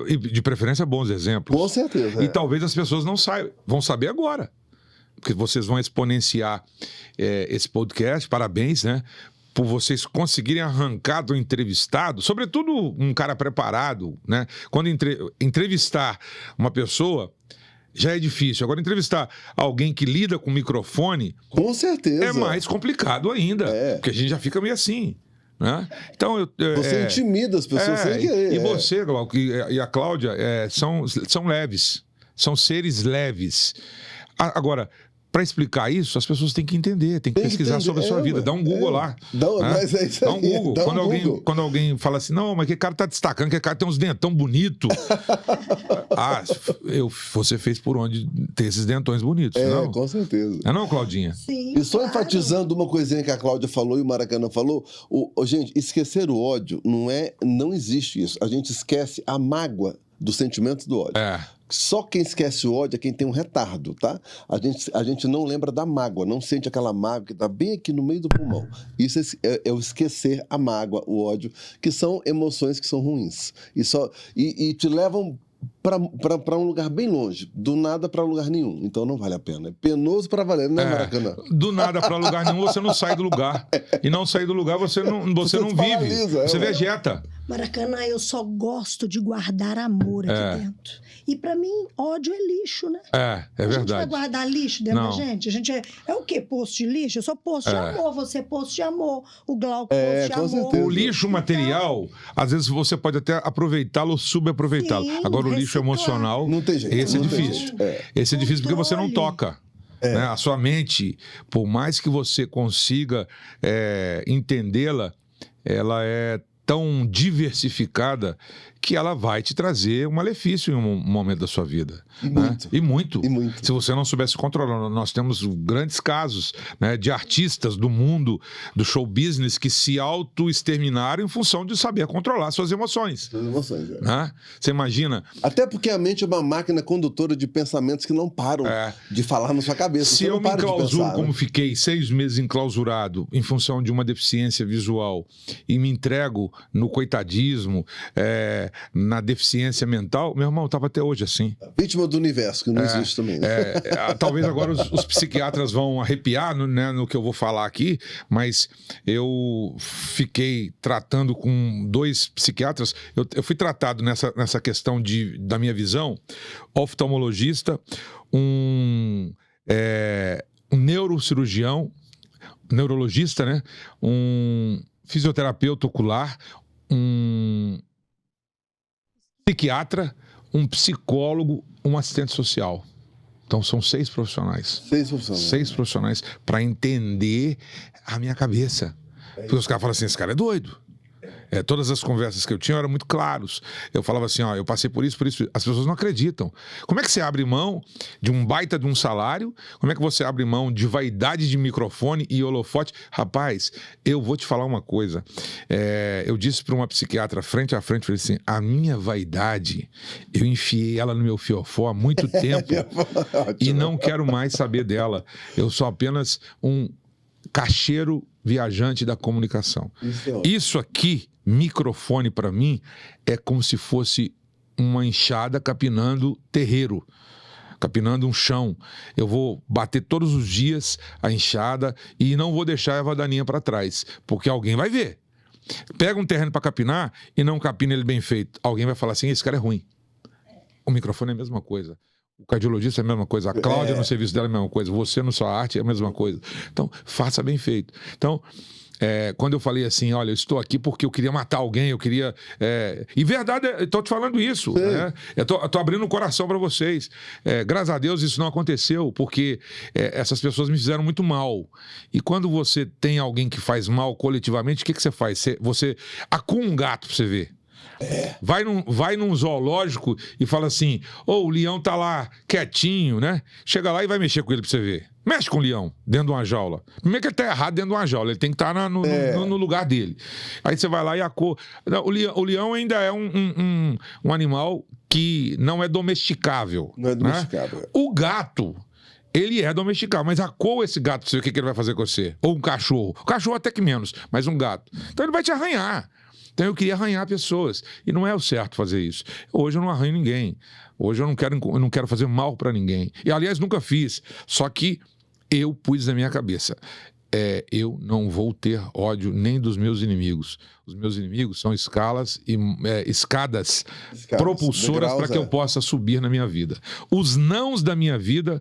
E de preferência, bons exemplos. Com certeza. E talvez as pessoas não saibam, vão saber agora. Porque vocês vão exponenciar esse podcast. Parabéns, né? Por vocês conseguirem arrancar do entrevistado, sobretudo um cara preparado, né? Quando entrevistar uma pessoa... já é difícil. Agora, entrevistar alguém que lida com microfone... Com certeza. É mais complicado ainda. Porque a gente já fica meio assim, né? Então, você intimida as pessoas sem querer. E você, Glauco, e a Cláudia, são leves. São seres leves. Agora... para explicar isso, as pessoas têm que entender, têm que pesquisar sobre a sua vida. Dá um Google lá. Dá um Google. Quando alguém fala assim, não, mas que cara tá destacando, que cara tem uns dentão bonitos. Você fez por onde ter esses dentões bonitos, não? Com certeza. Não, Claudinha? Sim. E só enfatizando uma coisinha que a Cláudia falou e o Maracanã falou, gente, esquecer o ódio não existe isso. A gente esquece a mágoa do sentimento do ódio. Só quem esquece o ódio é quem tem um retardo, tá? A gente não lembra da mágoa, não sente aquela mágoa que está bem aqui no meio do pulmão. Isso é o esquecer a mágoa, o ódio, que são emoções que são ruins. E te levam para um lugar bem longe, do nada para lugar nenhum. Então não vale a pena. É penoso para valer, né, Maracanã? Do nada para lugar nenhum, você não sai do lugar. E não sair do lugar, você não vive. Você vegeta. Maracanã, eu só gosto de guardar amor aqui dentro. E pra mim, ódio é lixo, né? É verdade. A gente vai guardar lixo dentro da gente? A gente é o quê? Poço de lixo? Eu sou poço de amor, você é poço de amor, o Glauco poço de amor. Certeza. O lixo material, às vezes você pode até aproveitá-lo ou subaproveitá-lo. Agora, o lixo emocional, não tem jeito. Esse é difícil. Esse é difícil porque você não toca. Né? A sua mente, por mais que você consiga entendê-la, ela é tão diversificada que ela vai te trazer um malefício em um momento da sua vida. E muito. Se você não soubesse controlar. Nós temos grandes casos, né, de artistas do mundo, do show business, que se auto-exterminaram em função de saber controlar suas emoções. Né? Você imagina... Até porque a mente é uma máquina condutora de pensamentos que não param de falar na sua cabeça. Se eu me enclausuro, como fiquei 6 meses enclausurado em função de uma deficiência visual e me entrego no coitadismo, na deficiência mental, meu irmão, estava até hoje assim. Vítima do universo, que não existe também. Né? Talvez agora os psiquiatras vão arrepiar no que eu vou falar aqui, mas eu fiquei tratando com 2 psiquiatras. Eu fui tratado nessa questão da minha visão, oftalmologista, um neurologista, né? Um fisioterapeuta ocular, um psiquiatra, um psicólogo, um assistente social. Então são 6 profissionais. 6 profissionais para entender a minha cabeça. Porque os caras falam assim, esse cara é doido. Todas as conversas que eu tinha eram muito claros. Eu falava assim, eu passei por isso. As pessoas não acreditam. Como é que você abre mão de um baita de um salário? Como é que você abre mão de vaidade de microfone e holofote? Rapaz, eu vou te falar uma coisa. Eu disse para uma psiquiatra frente a frente, falei assim, a minha vaidade, eu enfiei ela no meu fiofó há muito tempo e não quero mais saber dela. Eu sou apenas um caixeiro viajante da comunicação. Isso aqui, microfone para mim, é como se fosse uma enxada capinando terreiro, capinando um chão. Eu vou bater todos os dias a enxada e não vou deixar a erva daninha para trás, porque alguém vai ver. Pega um terreno para capinar e não capina ele bem feito. Alguém vai falar assim, esse cara é ruim. O microfone é a mesma coisa. O cardiologista é a mesma coisa. A Cláudia no serviço dela é a mesma coisa. Você na sua arte é a mesma coisa. Então, faça bem feito. Então, quando eu falei assim, olha, eu estou aqui porque eu queria matar alguém, eu queria... E verdade, eu estou te falando isso. Né? Eu estou abrindo o coração para vocês. Graças a Deus isso não aconteceu, porque essas pessoas me fizeram muito mal. E quando você tem alguém que faz mal coletivamente, o que você faz? Você acua um gato para você ver. Vai num zoológico e fala assim, o leão tá lá quietinho, né? Chega lá e vai mexer com ele pra você ver. Mexe com o leão dentro de uma jaula. Primeiro que ele tá errado dentro de uma jaula, ele tem que estar no lugar dele. Aí você vai lá e acua. O leão ainda é um animal que não é domesticável. Não é domesticável. Né? O gato... Ele é domesticado, mas acoa esse gato pra você ver o que ele vai fazer com você. Ou um cachorro. O cachorro até que menos, mas um gato. Então ele vai te arranhar. Então eu queria arranhar pessoas. E não é o certo fazer isso. Hoje eu não arranho ninguém. Hoje eu não quero fazer mal para ninguém. E aliás, nunca fiz. Só que eu pus na minha cabeça. Eu não vou ter ódio nem dos meus inimigos. Os meus inimigos são escadas propulsoras para que eu possa subir na minha vida. Os nãos da minha vida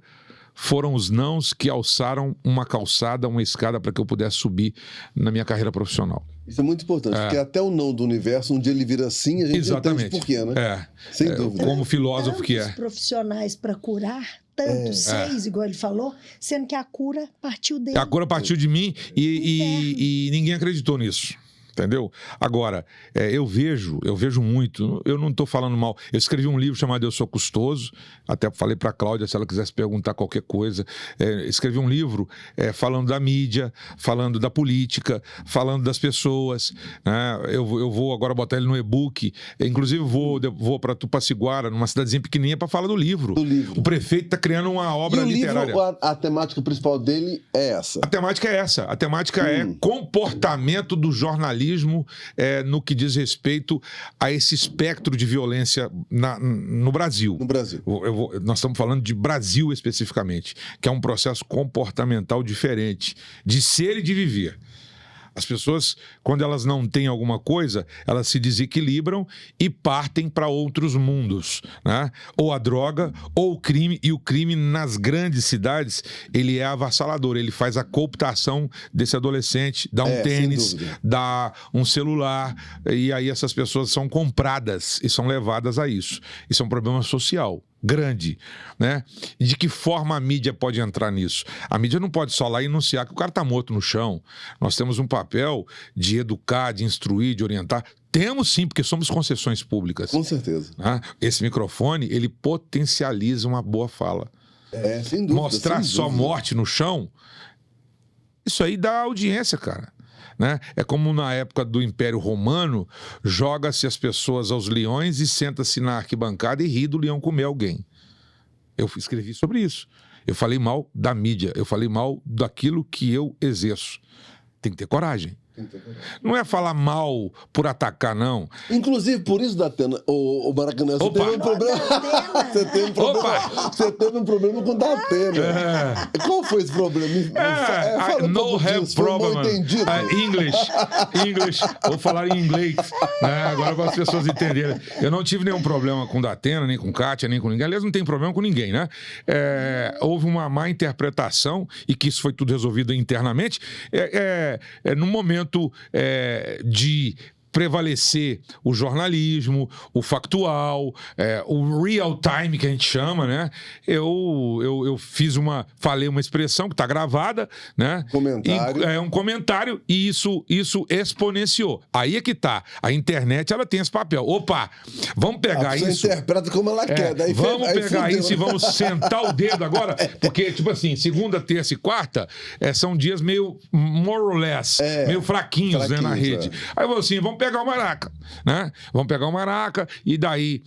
foram os nãos que alçaram uma calçada, uma escada para que eu pudesse subir na minha carreira profissional. Isso é muito importante, porque até o não do universo, um dia ele vira assim, a gente entende por quê, né? Sem dúvida. Como filósofo que é. Tantos profissionais para curar, tantos, 6, igual ele falou, sendo que a cura partiu dele. A cura partiu de mim e ninguém acreditou nisso. Entendeu? Agora, eu vejo muito, eu não estou falando mal. Eu escrevi um livro chamado Eu Sou Custoso, até falei para a Cláudia se ela quisesse perguntar qualquer coisa. Escrevi um livro falando da mídia, falando da política, falando das pessoas. Né? Eu vou agora botar ele no e-book. Inclusive, vou para Tupaciguara, numa cidadezinha pequenininha, para falar do livro. O prefeito está criando uma obra literária. O livro, a temática principal dele é essa? A temática é essa. A temática é comportamento do jornalismo no que diz respeito a esse espectro de violência no Brasil. No Brasil. Nós estamos falando de Brasil especificamente, que é um processo comportamental diferente de ser e de viver. As pessoas, quando elas não têm alguma coisa, elas se desequilibram e partem para outros mundos, né? Ou a droga, ou o crime. E o crime nas grandes cidades, ele é avassalador. Ele faz a cooptação desse adolescente, dá um tênis, dá um celular, e aí essas pessoas são compradas e são levadas a isso. Isso é um problema social grande, né? E de que forma a mídia pode entrar nisso? A mídia não pode só lá enunciar que o cara está morto no chão. Nós temos um papel de educar, de instruir, de orientar. Temos sim, porque somos concessões públicas. Com certeza. Né? Esse microfone, ele potencializa uma boa fala. Sem dúvida. Mostrar só morte no chão, isso aí dá audiência, cara. Né? É como na época do Império Romano, joga-se as pessoas aos leões e senta-se na arquibancada e ri do leão comer alguém. Eu escrevi sobre isso. Eu falei mal da mídia, eu falei mal daquilo que eu exerço. Tem que ter coragem. Não é falar mal por atacar, não. Inclusive, por isso, Datena, o Maracanã, você teve um problema. Você teve um problema com o Datena. Qual foi esse problema? I no have problem. English. Vou falar em inglês, né? Agora para as pessoas entenderem. Eu não tive nenhum problema com o Datena, nem com Kátia, nem com ninguém. Aliás, não tem problema com ninguém, né? Houve uma má interpretação e que isso foi tudo resolvido internamente. No momento de prevalecer o jornalismo, o factual, o real time que a gente chama, né? Eu falei uma expressão que está gravada, né? Comentário. Um comentário e isso exponenciou. Aí é que tá. A internet, ela tem esse papel. Opa, vamos pegar isso. Você interpreta como ela quer. Daí vamos pegar isso e vamos sentar o dedo agora, porque, tipo assim, segunda, terça e quarta são dias meio more or less, meio fraquinhos, né, na rede. Aí eu vou assim, vamos vamos pegar o Maraca, né? Vamos pegar o Maraca, e daí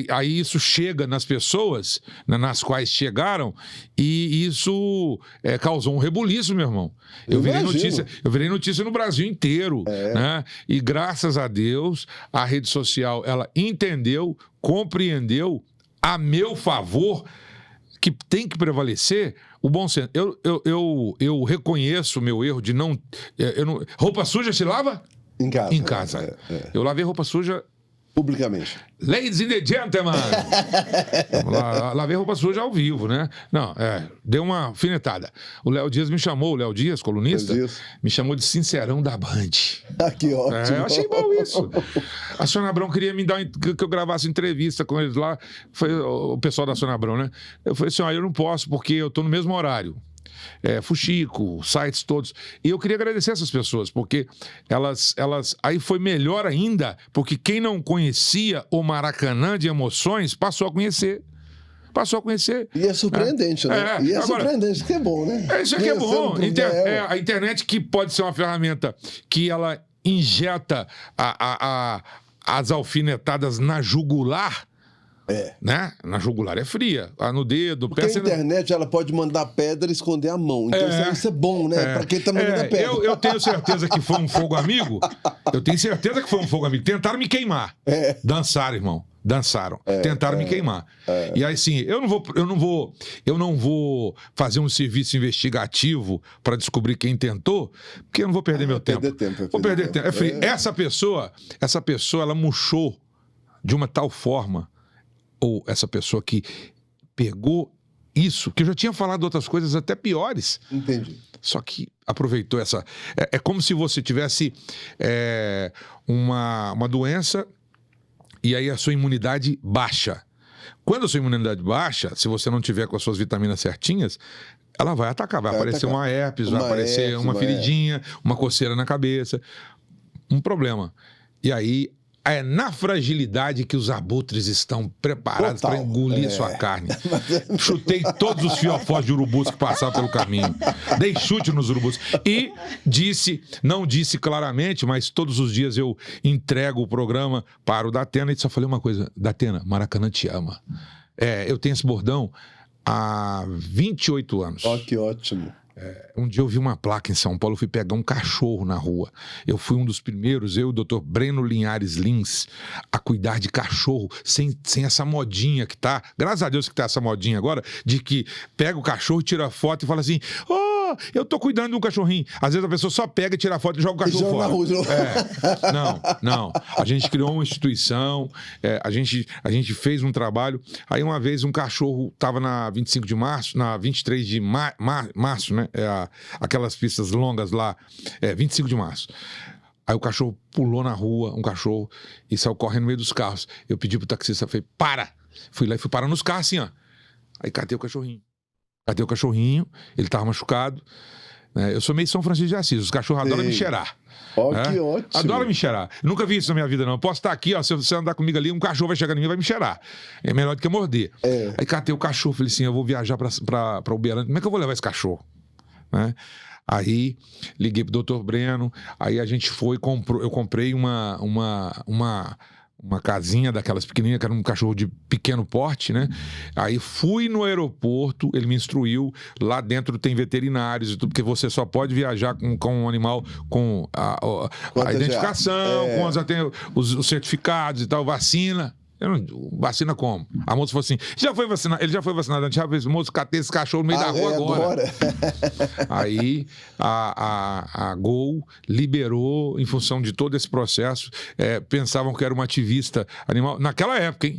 aí isso chega nas pessoas, né, nas quais chegaram, e isso causou um rebuliço, meu irmão. Eu virei notícia no Brasil inteiro, né? E graças a Deus, a rede social, ela entendeu, compreendeu, a meu favor, que tem que prevalecer o bom senso. Eu reconheço o meu erro de não... Roupa suja se lava? Em casa. Em casa. Eu lavei roupa suja... Publicamente. Ladies and gentlemen! Lavei roupa suja ao vivo, né? Não, deu uma alfinetada. O Léo Dias me chamou, o Léo Dias, colunista, me chamou de sincerão da Band. Que ótimo. Eu achei bom isso. A Sônia Abrão queria me dar que eu gravasse entrevista com eles lá. Foi o pessoal da Sônia Abrão, né? Eu falei assim, eu não posso porque eu tô no mesmo horário. Fuxico, sites todos. E eu queria agradecer essas pessoas, porque elas... Aí foi melhor ainda, porque quem não conhecia o Maracanã de emoções passou a conhecer. E é surpreendente, né? E surpreendente, isso que é bom, né? Isso aqui é bom. A internet, que pode ser uma ferramenta que ela injeta as alfinetadas na jugular, né? Na jugular é fria, no dedo. Porque a internet, ela pode mandar pedra e esconder a mão. Então isso é bom, né? Pra quem tá mandando pedra. Eu tenho certeza que foi um fogo amigo. Tentaram me queimar. Dançaram, irmão. Tentaram me queimar. E aí, sim, eu não vou fazer um serviço investigativo para descobrir quem tentou, porque eu não vou perder meu tempo. Vou perder tempo. Essa pessoa, ela murchou de uma tal forma, ou essa pessoa que pegou isso, que eu já tinha falado outras coisas até piores. Entendi. Só que aproveitou essa... É como se você tivesse uma doença e aí a sua imunidade baixa. Quando a sua imunidade baixa, se você não tiver com as suas vitaminas certinhas, ela vai atacar. Vai aparecer uma herpes, vai aparecer uma feridinha, uma coceira na cabeça. Um problema. E aí... É na fragilidade que os abutres estão preparados para engolir sua carne. Chutei todos os fiofós de urubus que passavam pelo caminho. Dei chute nos urubus. E não disse claramente, mas todos os dias eu entrego o programa para o Datena e só falei uma coisa: Datena, Maracanã te ama. Eu tenho esse bordão há 28 anos. Que ótimo. Um dia eu vi uma placa em São Paulo, eu fui pegar um cachorro na rua. Eu fui um dos primeiros, eu e o Dr. Breno Linhares Lins, a cuidar de cachorro, sem essa modinha que tá. Graças a Deus que tá essa modinha agora, de que pega o cachorro, tira foto e fala assim: eu tô cuidando de um cachorrinho. Às vezes a pessoa só pega, tira a foto e joga o cachorro fora. Não. A gente criou uma instituição, a gente fez um trabalho. Aí uma vez um cachorro tava na 25 de março, na 23 de março, né? Aquelas pistas longas lá, 25 de março. Aí o cachorro pulou na rua, e saiu correndo no meio dos carros. Eu pedi pro taxista, falei, para! Fui lá e fui parar nos carros assim, ó. Aí catei o cachorrinho, ele tava machucado. Eu sou meio São Francisco de Assis, os cachorros adoram me cheirar. Que ótimo. Adora me cheirar. Nunca vi isso na minha vida, não. Eu posso estar aqui, se você andar comigo ali, um cachorro vai chegar em mim e vai me cheirar. É melhor do que morder. Aí catei o cachorro, falei assim, eu vou viajar pra Uberlândia. Como é que eu vou levar esse cachorro? Aí liguei pro Dr. Breno, aí a gente foi, eu comprei uma casinha daquelas pequenininhas, que era um cachorro de pequeno porte, né? Aí fui no aeroporto, ele me instruiu, lá dentro tem veterinários e tudo, porque você só pode viajar com um animal com a identificação, com os certificados e tal, vacina. Vacina como? A moça falou assim, ele já foi vacinado antes, já fez, moço, catei esse cachorro no meio da rua agora. Aí a Gol liberou, em função de todo esse processo, pensavam que era uma ativista animal, naquela época, hein?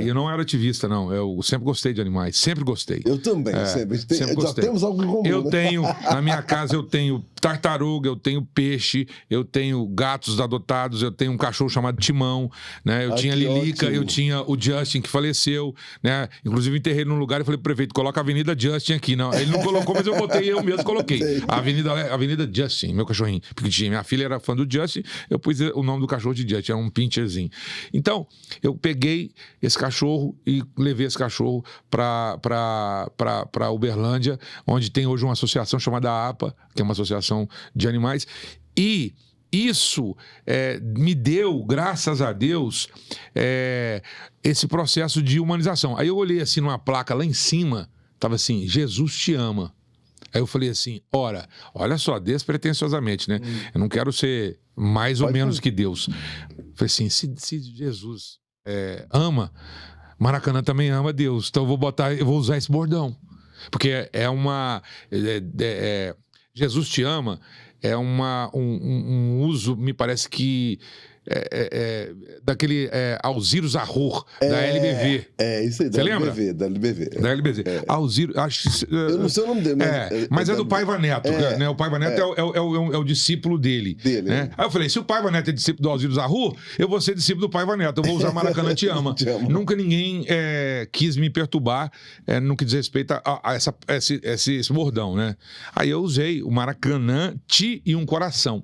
E eu não era ativista, não, eu sempre gostei de animais, sempre gostei. Eu também, sempre gostei. Já temos algo em comum, na minha casa eu tenho tartaruga, eu tenho peixe, eu tenho gatos adotados, eu tenho um cachorro chamado Timão, né? Eu tinha Lilica, eu tinha o Justin, que faleceu, né? Inclusive enterrei num lugar e falei pro prefeito, coloca a Avenida Justin aqui. Não, ele não colocou, mas eu mesmo coloquei. A Avenida Justin, meu cachorrinho. Porque minha filha era fã do Justin, eu pus o nome do cachorro de Justin, era um pincherzinho. Então, eu peguei esse cachorro e levei esse cachorro pra Uberlândia, onde tem hoje uma associação chamada APA, que é uma associação de animais, e isso me deu, graças a Deus, esse processo de humanização. Aí eu olhei assim numa placa lá em cima, estava assim, Jesus te ama. Aí eu falei assim, olha só, despretensiosamente, né? Eu não quero ser mais ou menos que Deus. Falei assim, se Jesus ama, Maracanã também ama Deus. Então eu vou usar esse bordão. Porque Jesus te ama é um uso, me parece que daquele Alziro Zahor, da LBV. Isso aí, Você lembra? Da LBV. Da LBV. Alziro, acho eu não sei o nome dele, mas é do Paiva Neto, né? O Paiva Neto é o discípulo dele. Né? Aí eu falei, se o Paiva Neto é discípulo do Alziro Zahor, eu vou ser discípulo do Paiva Neto, eu vou usar Maracanã te ama. Nunca ninguém quis me perturbar no que diz respeito a esse bordão, né? Aí eu usei o Maracanã te e um coração.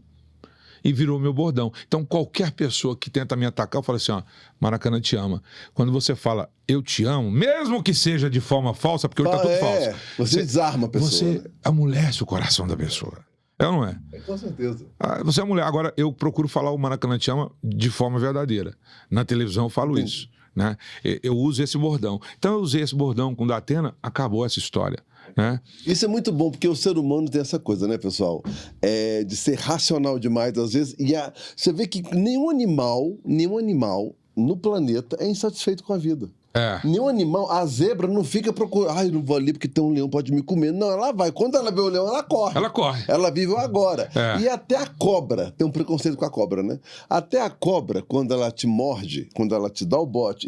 E virou meu bordão. Então, qualquer pessoa que tenta me atacar, eu falo assim, Maracanã te ama. Quando você fala, eu te amo, mesmo que seja de forma falsa, porque hoje tá tudo falso. Você desarma a pessoa. Você amolece o coração da pessoa. É ou não é? Com certeza. Você é mulher. Agora, eu procuro falar o Maracanã te ama de forma verdadeira. Na televisão eu falo isso. Né? Eu uso esse bordão. Então, eu usei esse bordão com o Datena, acabou essa história. Né? Isso é muito bom, porque o ser humano tem essa coisa, né, pessoal? De ser racional demais, às vezes. E você vê que nenhum animal no planeta é insatisfeito com a vida. Nenhum animal, a zebra não fica procurando, eu não vou ali porque tem um leão, pode me comer. Não, ela vai. Quando ela vê o leão, ela corre. Ela vive o agora. E até a cobra, tem um preconceito com a cobra, né? Até a cobra, quando ela te morde, quando ela te dá o bote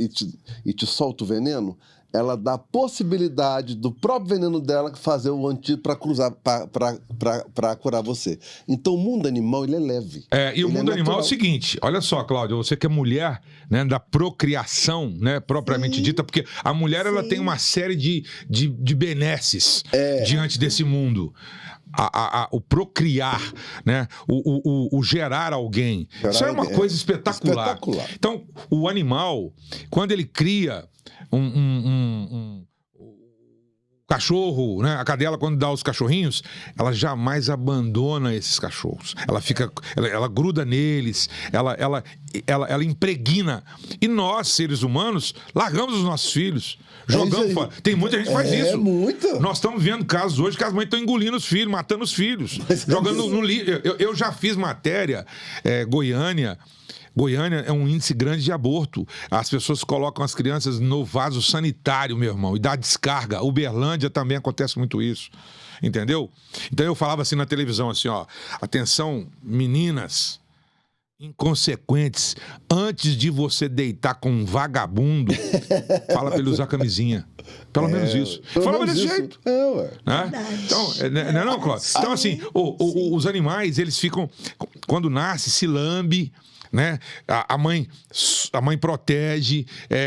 e te solta o veneno, ela dá a possibilidade do próprio veneno dela fazer o antídoto para cruzar, para curar você. Então, o mundo animal, ele é leve. E o mundo animal é o seguinte, olha só, Cláudia, você que é mulher, né, da procriação, né, propriamente dita, porque a mulher, ela tem uma série de benesses diante desse mundo. O procriar, né? o gerar alguém. Isso é uma coisa espetacular. Então, o animal, quando ele cria um cachorro, né? A cadela, quando dá os cachorrinhos, ela jamais abandona esses cachorros. Ela gruda neles, ela impregna. E nós, seres humanos, largamos os nossos filhos. Jogamos fora. Tem muita gente que faz isso. Muita. Nós estamos vendo casos hoje que as mães estão engolindo os filhos, matando os filhos. Jogando no lixo. Eu já fiz matéria, Goiânia é um índice grande de aborto. As pessoas colocam as crianças no vaso sanitário, meu irmão, e dá descarga. Uberlândia também acontece muito isso. Entendeu? Então eu falava assim na televisão, assim, atenção, meninas inconsequentes, antes de você deitar com um vagabundo, fala pra ele usar camisinha. Pelo menos isso. Falava desse jeito. Né? Então, não, Cláudio? Então, assim, os animais, eles ficam, quando nasce, se lambe, né? A mãe protege,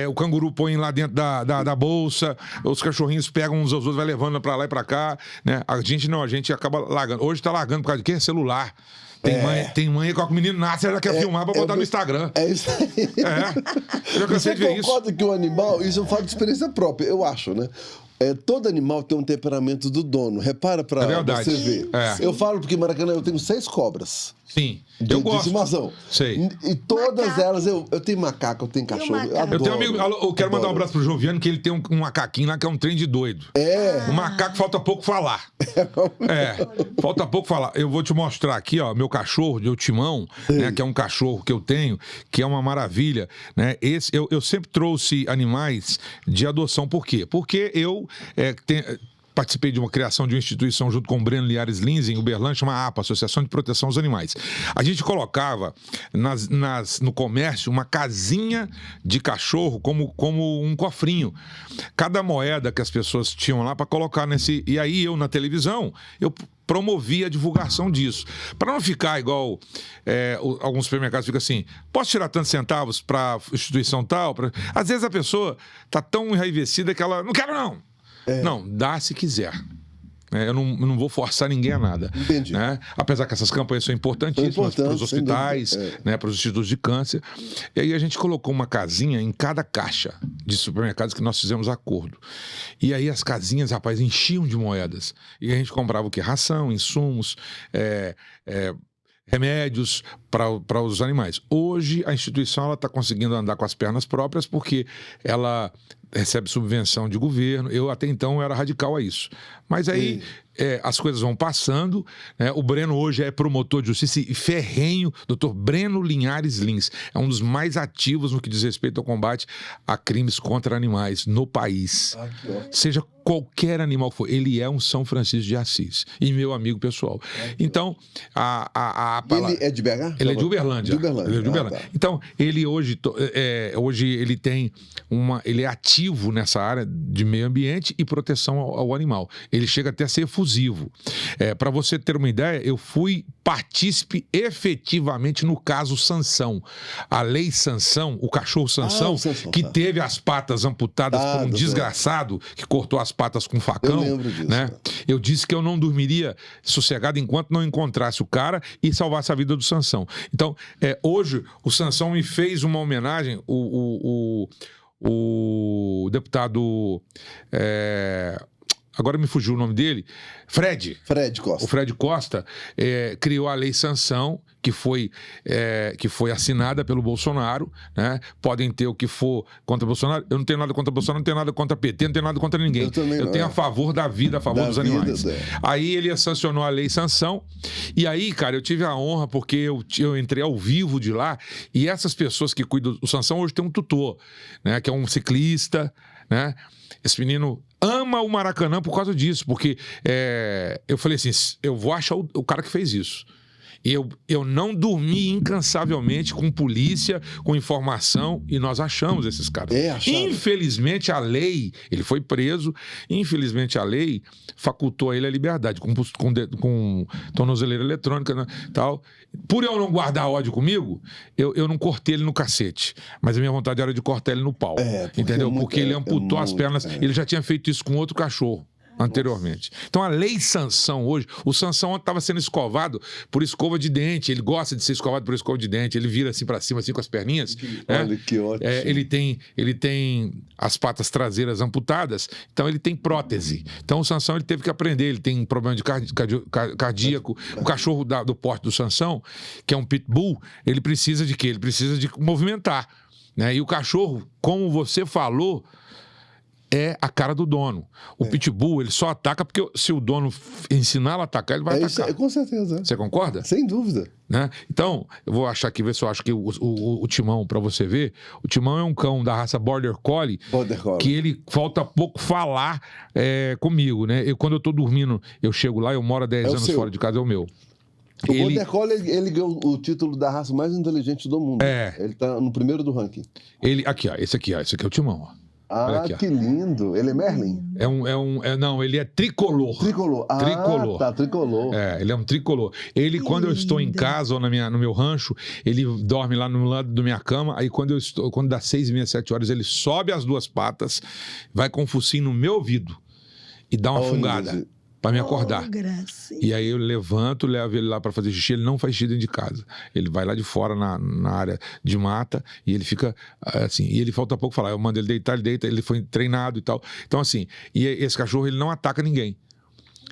o canguru põe lá dentro da bolsa, os cachorrinhos pegam uns aos outros, vai levando pra lá e pra cá, né? A gente acaba largando. Hoje tá largando por causa de quê? Celular. Tem mãe que o menino nasce, ela quer filmar pra botar no Instagram. É isso aí. Eu já cansei de ver isso. Você concorda que o animal, isso eu falo de experiência própria, eu acho, né? Todo animal tem um temperamento do dono. Repara pra você ver. Eu falo porque em Maracanã eu tenho 6 cobras. Sim, eu gosto. De estimação. Sei. E todas elas, eu tenho macaco, eu tenho cachorro. Eu tenho um amigo, eu quero mandar um abraço pro Joviano, que ele tem um macaquinho lá que é um trem de doido. O macaco falta pouco falar. Falta pouco falar. Eu vou te mostrar aqui, meu cachorro de Timão, né, que é um cachorro que eu tenho, que é uma maravilha, né? Eu sempre trouxe animais de adoção. Por quê? Porque eu participei de uma criação de uma instituição junto com o Breno Liares Lins, em Uberlândia, chama APA, Associação de Proteção aos Animais. A gente colocava no comércio uma casinha de cachorro como um cofrinho. Cada moeda que as pessoas tinham lá para colocar nesse... E aí eu, na televisão, eu promovia a divulgação disso. Para não ficar igual alguns supermercados ficam assim, posso tirar tantos centavos para instituição tal? Às vezes a pessoa está tão enraivecida que ela, não quero não. Não, dá se quiser. Eu não vou forçar ninguém a nada. Entendi. Né? Apesar que essas campanhas são importantíssimas para os hospitais, né, para os institutos de câncer. E aí a gente colocou uma casinha em cada caixa de supermercados que nós fizemos acordo. E aí as casinhas, rapaz, enchiam de moedas. E a gente comprava o quê? Ração, insumos, remédios para os animais. Hoje, a instituição está conseguindo andar com as pernas próprias porque ela recebe subvenção de governo. Eu, até então, era radical a isso. Mas aí as coisas vão passando, né? O Breno hoje é promotor de justiça e ferrenho, doutor Breno Linhares Lins. É um dos mais ativos no que diz respeito ao combate a crimes contra animais no país. Seja qualquer animal for. Ele é um São Francisco de Assis. E meu amigo pessoal. Então, Ele é de BH? Ele é de Uberlândia. Ele é de Uberlândia. Tá. Então, ele hoje ele tem ele é ativo nessa área de meio ambiente e proteção ao animal. Ele chega até a ser efusivo. Para você ter uma ideia, eu fui partícipe efetivamente no caso Sansão. A lei Sansão, o cachorro Sansão, que teve as patas amputadas por um desgraçado que cortou as patas com um facão. Eu lembro disso. Né? Eu disse que eu não dormiria sossegado enquanto não encontrasse o cara e salvasse a vida do Sansão. Então, hoje, o Sansão me fez uma homenagem, o deputado... agora me fugiu o nome dele, Fred Costa. O Fred Costa criou a Lei Sansão, que foi assinada pelo Bolsonaro, né? Podem ter o que for contra o Bolsonaro. Eu não tenho nada contra o Bolsonaro, não tenho nada contra a PT, não tenho nada contra ninguém. Eu tenho a favor da vida, a favor dos animais. Aí ele sancionou a Lei Sansão, e aí, cara, eu tive a honra, porque eu entrei ao vivo de lá, e essas pessoas que cuidam... O Sansão hoje tem um tutor, né? Que é um ciclista, né? Esse menino ama o Maracanã por causa disso, porque eu falei assim, eu vou achar o cara que fez isso. E eu não dormi incansavelmente com polícia, com informação, e nós achamos esses caras. Infelizmente, a lei, ele foi preso, infelizmente a lei facultou a ele a liberdade, com tornozeleira eletrônica, né, tal. Por eu não guardar ódio comigo, eu não cortei ele no cacete, mas a minha vontade era de cortar ele no pau, entendeu? Porque ele amputou as pernas, ele já tinha feito isso com outro cachorro anteriormente. Então a Lei Sansão hoje, o Sansão estava sendo escovado por escova de dente, ele gosta de ser escovado por escova de dente, ele vira assim para cima, assim com as perninhas. Olha que ótimo. Ele tem as patas traseiras amputadas, então ele tem prótese. Então o Sansão ele teve que aprender, ele tem problema de cardíaco. O cachorro do porte do Sansão, que é um pitbull, ele precisa de quê? Ele precisa de movimentar, né? E o cachorro, como você falou, é a cara do dono. O pitbull, ele só ataca porque se o dono ensiná-lo a atacar, ele vai atacar. Com certeza. Você concorda? Sem dúvida. Né? Então, eu vou achar aqui, ver se eu acho que o Timão, para você ver, o Timão é um cão da raça Border Collie, que ele falta pouco falar comigo, né? Quando eu tô dormindo, eu chego lá, eu moro há 10 anos fora de casa, é o meu. O Border Collie, ele ganhou o título da raça mais inteligente do mundo. Ele tá no primeiro do ranking. Aqui, ó, esse aqui é o Timão, ó. Aqui, que lindo. Ele é Merlin? Não, ele é tricolor. Tricolor. Tá, tricolor. Ele é um tricolor. Ele, quando eu estou em casa ou no meu rancho, ele dorme lá no lado da minha cama, aí quando dá 6h30, 7 horas, ele sobe as duas patas, vai com o focinho no meu ouvido e dá uma fungada para me acordar. E aí eu levanto, levo ele lá para fazer xixi. Ele não faz xixi dentro de casa. Ele vai lá de fora na área de mata e ele fica assim. E ele falta pouco falar. Eu mando ele deitar, ele deita. Ele foi treinado e tal. Então assim, e esse cachorro ele não ataca ninguém.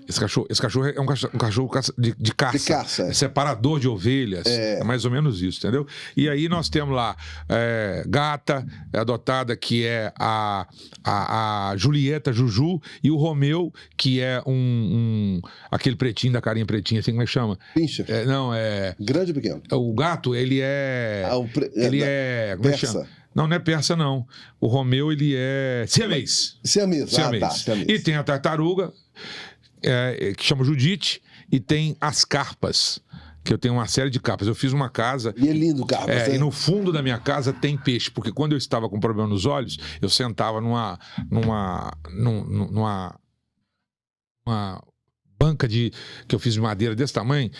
Esse cachorro é um cachorro de caça. É separador de ovelhas. É mais ou menos isso, entendeu? E aí nós temos lá Gata, adotada, que é a Julieta Juju, e o Romeu, que é aquele pretinho da carinha pretinha, assim, como é que chama? Pincher. Grande ou pequeno? O gato, ele é... como é que chama? Não é persa, não. O Romeu, ele é siamês. Siamês. E tem a tartaruga, que chama Judite, e tem as carpas, que eu tenho uma série de carpas. Eu fiz uma casa... E é lindo carpas, E no fundo da minha casa tem peixe, porque quando eu estava com problema nos olhos, eu sentava numa banca que eu fiz de madeira desse tamanho,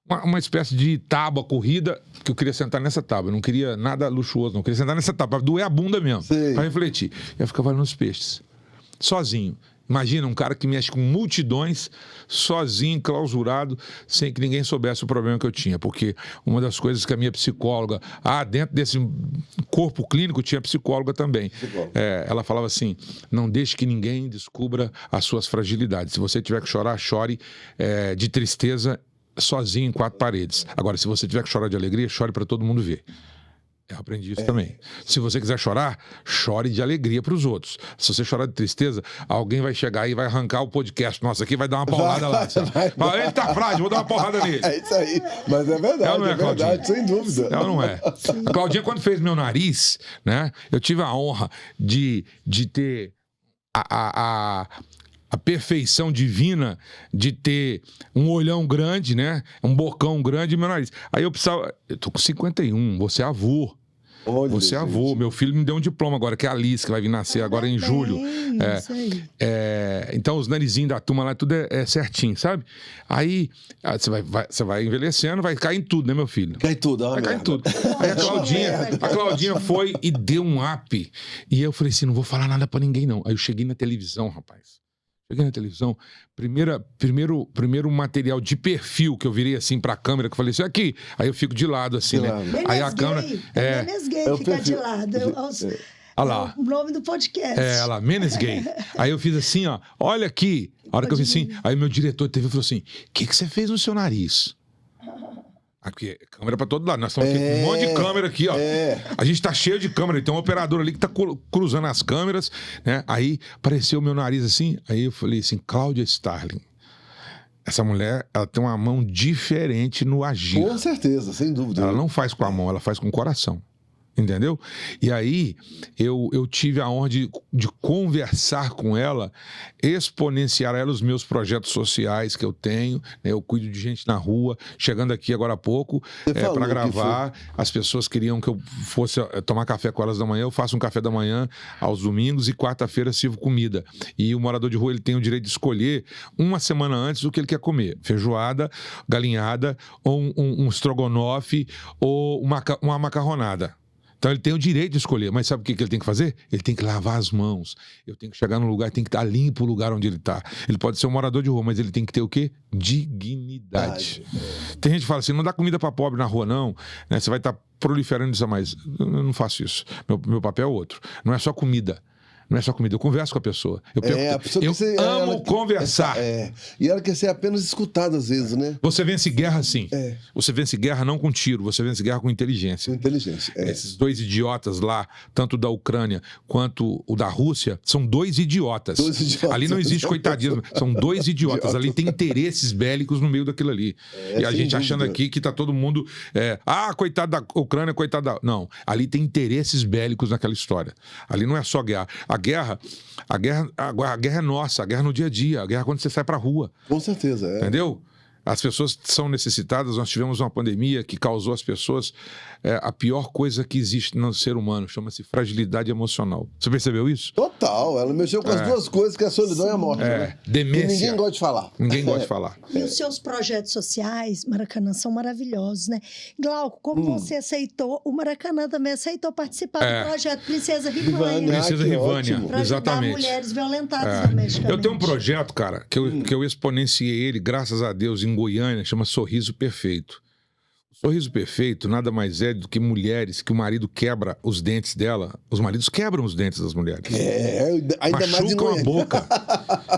uma espécie de tábua corrida, que eu queria sentar nessa tábua. Eu não queria nada luxuoso, não. Eu queria sentar nessa tábua, para doer a bunda mesmo, para refletir. Eu ficava olhando os peixes, sozinho. Imagina um cara que mexe com multidões, sozinho, clausurado, sem que ninguém soubesse o problema que eu tinha. Porque uma das coisas que a minha psicóloga... dentro desse corpo clínico tinha psicóloga também. Ela falava assim, não deixe que ninguém descubra as suas fragilidades. Se você tiver que chorar, chore de tristeza sozinho em 4 paredes. Agora, se você tiver que chorar de alegria, chore para todo mundo ver. Eu aprendi isso também. Se você quiser chorar, chore de alegria para os outros. Se você chorar de tristeza, alguém vai chegar e vai arrancar o podcast nosso aqui, vai dar uma porrada lá. Fala, ele tá frágil, vou dar uma porrada nele. É isso aí. Mas é verdade, não é verdade, sem dúvida. Ela não é. A Claudinha, quando fez meu nariz, né? Eu tive a honra de ter a perfeição divina de ter um olhão grande, né? Um bocão grande e meu nariz. Aí eu precisava... Eu tô com 51, você é avô. Olha, você é avô. gente. Meu filho me deu um diploma agora, que é a Alice, que vai vir nascer agora em julho. Isso aí. Então, os narizinhos da turma lá, tudo é certinho, sabe? Aí, você vai envelhecendo, vai cair em tudo, né, meu filho? Cai tudo, Vai cair em merda. tudo. Aí a Claudinha foi e deu um up. E eu falei assim, não vou falar nada pra ninguém, não. Aí eu cheguei na televisão, rapaz. Cheguei na televisão, primeiro material de perfil que eu virei assim pra câmera, que eu falei assim, aqui. Aí eu fico de lado, assim, De né? lado. Menes Aí a Gay, câmera... Menes Gay É o fica perfil. de lado. Olha lá. É o nome do podcast. É, lá, Menes Gay. Aí eu fiz assim, ó, olha aqui. A hora que eu fiz assim, aí meu diretor de TV falou assim, o que você fez no seu nariz? Aqui, câmera pra todo lado. Nós estamos aqui com um monte de câmera aqui, ó. A gente tá cheio de câmera. Tem um operador ali que tá cruzando as câmeras, né? Aí apareceu o meu nariz assim. Aí eu falei assim, Cláudia Starling. Essa mulher, ela tem uma mão diferente no agir. Com certeza, sem dúvida. Ela não faz com a mão, ela faz com o coração. Entendeu? E aí, eu tive a honra de conversar com ela, exponenciar a ela os meus projetos sociais que eu tenho. Né? Eu cuido de gente na rua. Chegando aqui agora há pouco, falou para que gravar, as pessoas queriam que eu fosse tomar café com elas da manhã. Eu faço um café da manhã aos domingos e quarta-feira sirvo comida. E o morador de rua ele tem o direito de escolher uma semana antes o que ele quer comer. Feijoada, galinhada, ou um estrogonofe, ou uma macarronada. Então ele tem o direito de escolher, mas sabe o que ele tem que fazer? Ele tem que lavar as mãos. Eu tenho que chegar no lugar, tem que estar limpo o lugar onde ele está. Ele pode ser um morador de rua, mas ele tem que ter o quê? Dignidade. Tem gente que fala assim, não dá comida para pobre na rua não, né? Você vai estar proliferando isso a mais. Eu não faço isso. Meu papel é outro. Não é só comida. Não é só comida, eu converso com a pessoa. Eu amo conversar. E ela quer ser apenas escutada às vezes, né? Você vence guerra assim. Você vence guerra não com tiro, você vence guerra com inteligência. Com inteligência. Esses 2 idiotas lá, tanto da Ucrânia quanto o da Rússia, são 2 idiotas. Ali não existe coitadismo, são 2 idiotas. Ali tem interesses bélicos no meio daquilo ali. E a gente achando aqui que tá todo mundo... coitado da Ucrânia, coitado da... Não, ali tem interesses bélicos naquela história. Ali não é só guerra. A guerra é nossa, a guerra no dia a dia, a guerra é quando você sai pra rua. Com certeza, Entendeu? As pessoas são necessitadas. Nós tivemos uma pandemia que causou às pessoas a pior coisa que existe no ser humano, chama-se fragilidade emocional. Você percebeu isso? Total, ela mexeu com as duas coisas, que é a solidão e a morte. Né? Demência. Que ninguém gosta de falar. Ninguém gosta de falar. E os seus projetos sociais, Maracanã, são maravilhosos, né? Glauco, como você aceitou, o Maracanã também aceitou participar do projeto Princesa Rivânia. Princesa que Rivânia, ótimo. Pra ajudar exatamente. mulheres violentadas domesticamente. Eu tenho um projeto, cara, que eu exponenciei ele, graças a Deus, em Goiânia, chama Sorriso Perfeito. O Sorriso Perfeito nada mais é do que mulheres que o marido quebra os dentes dela. Os maridos quebram os dentes das mulheres. Ainda mais em Machucam a Goiânia. boca.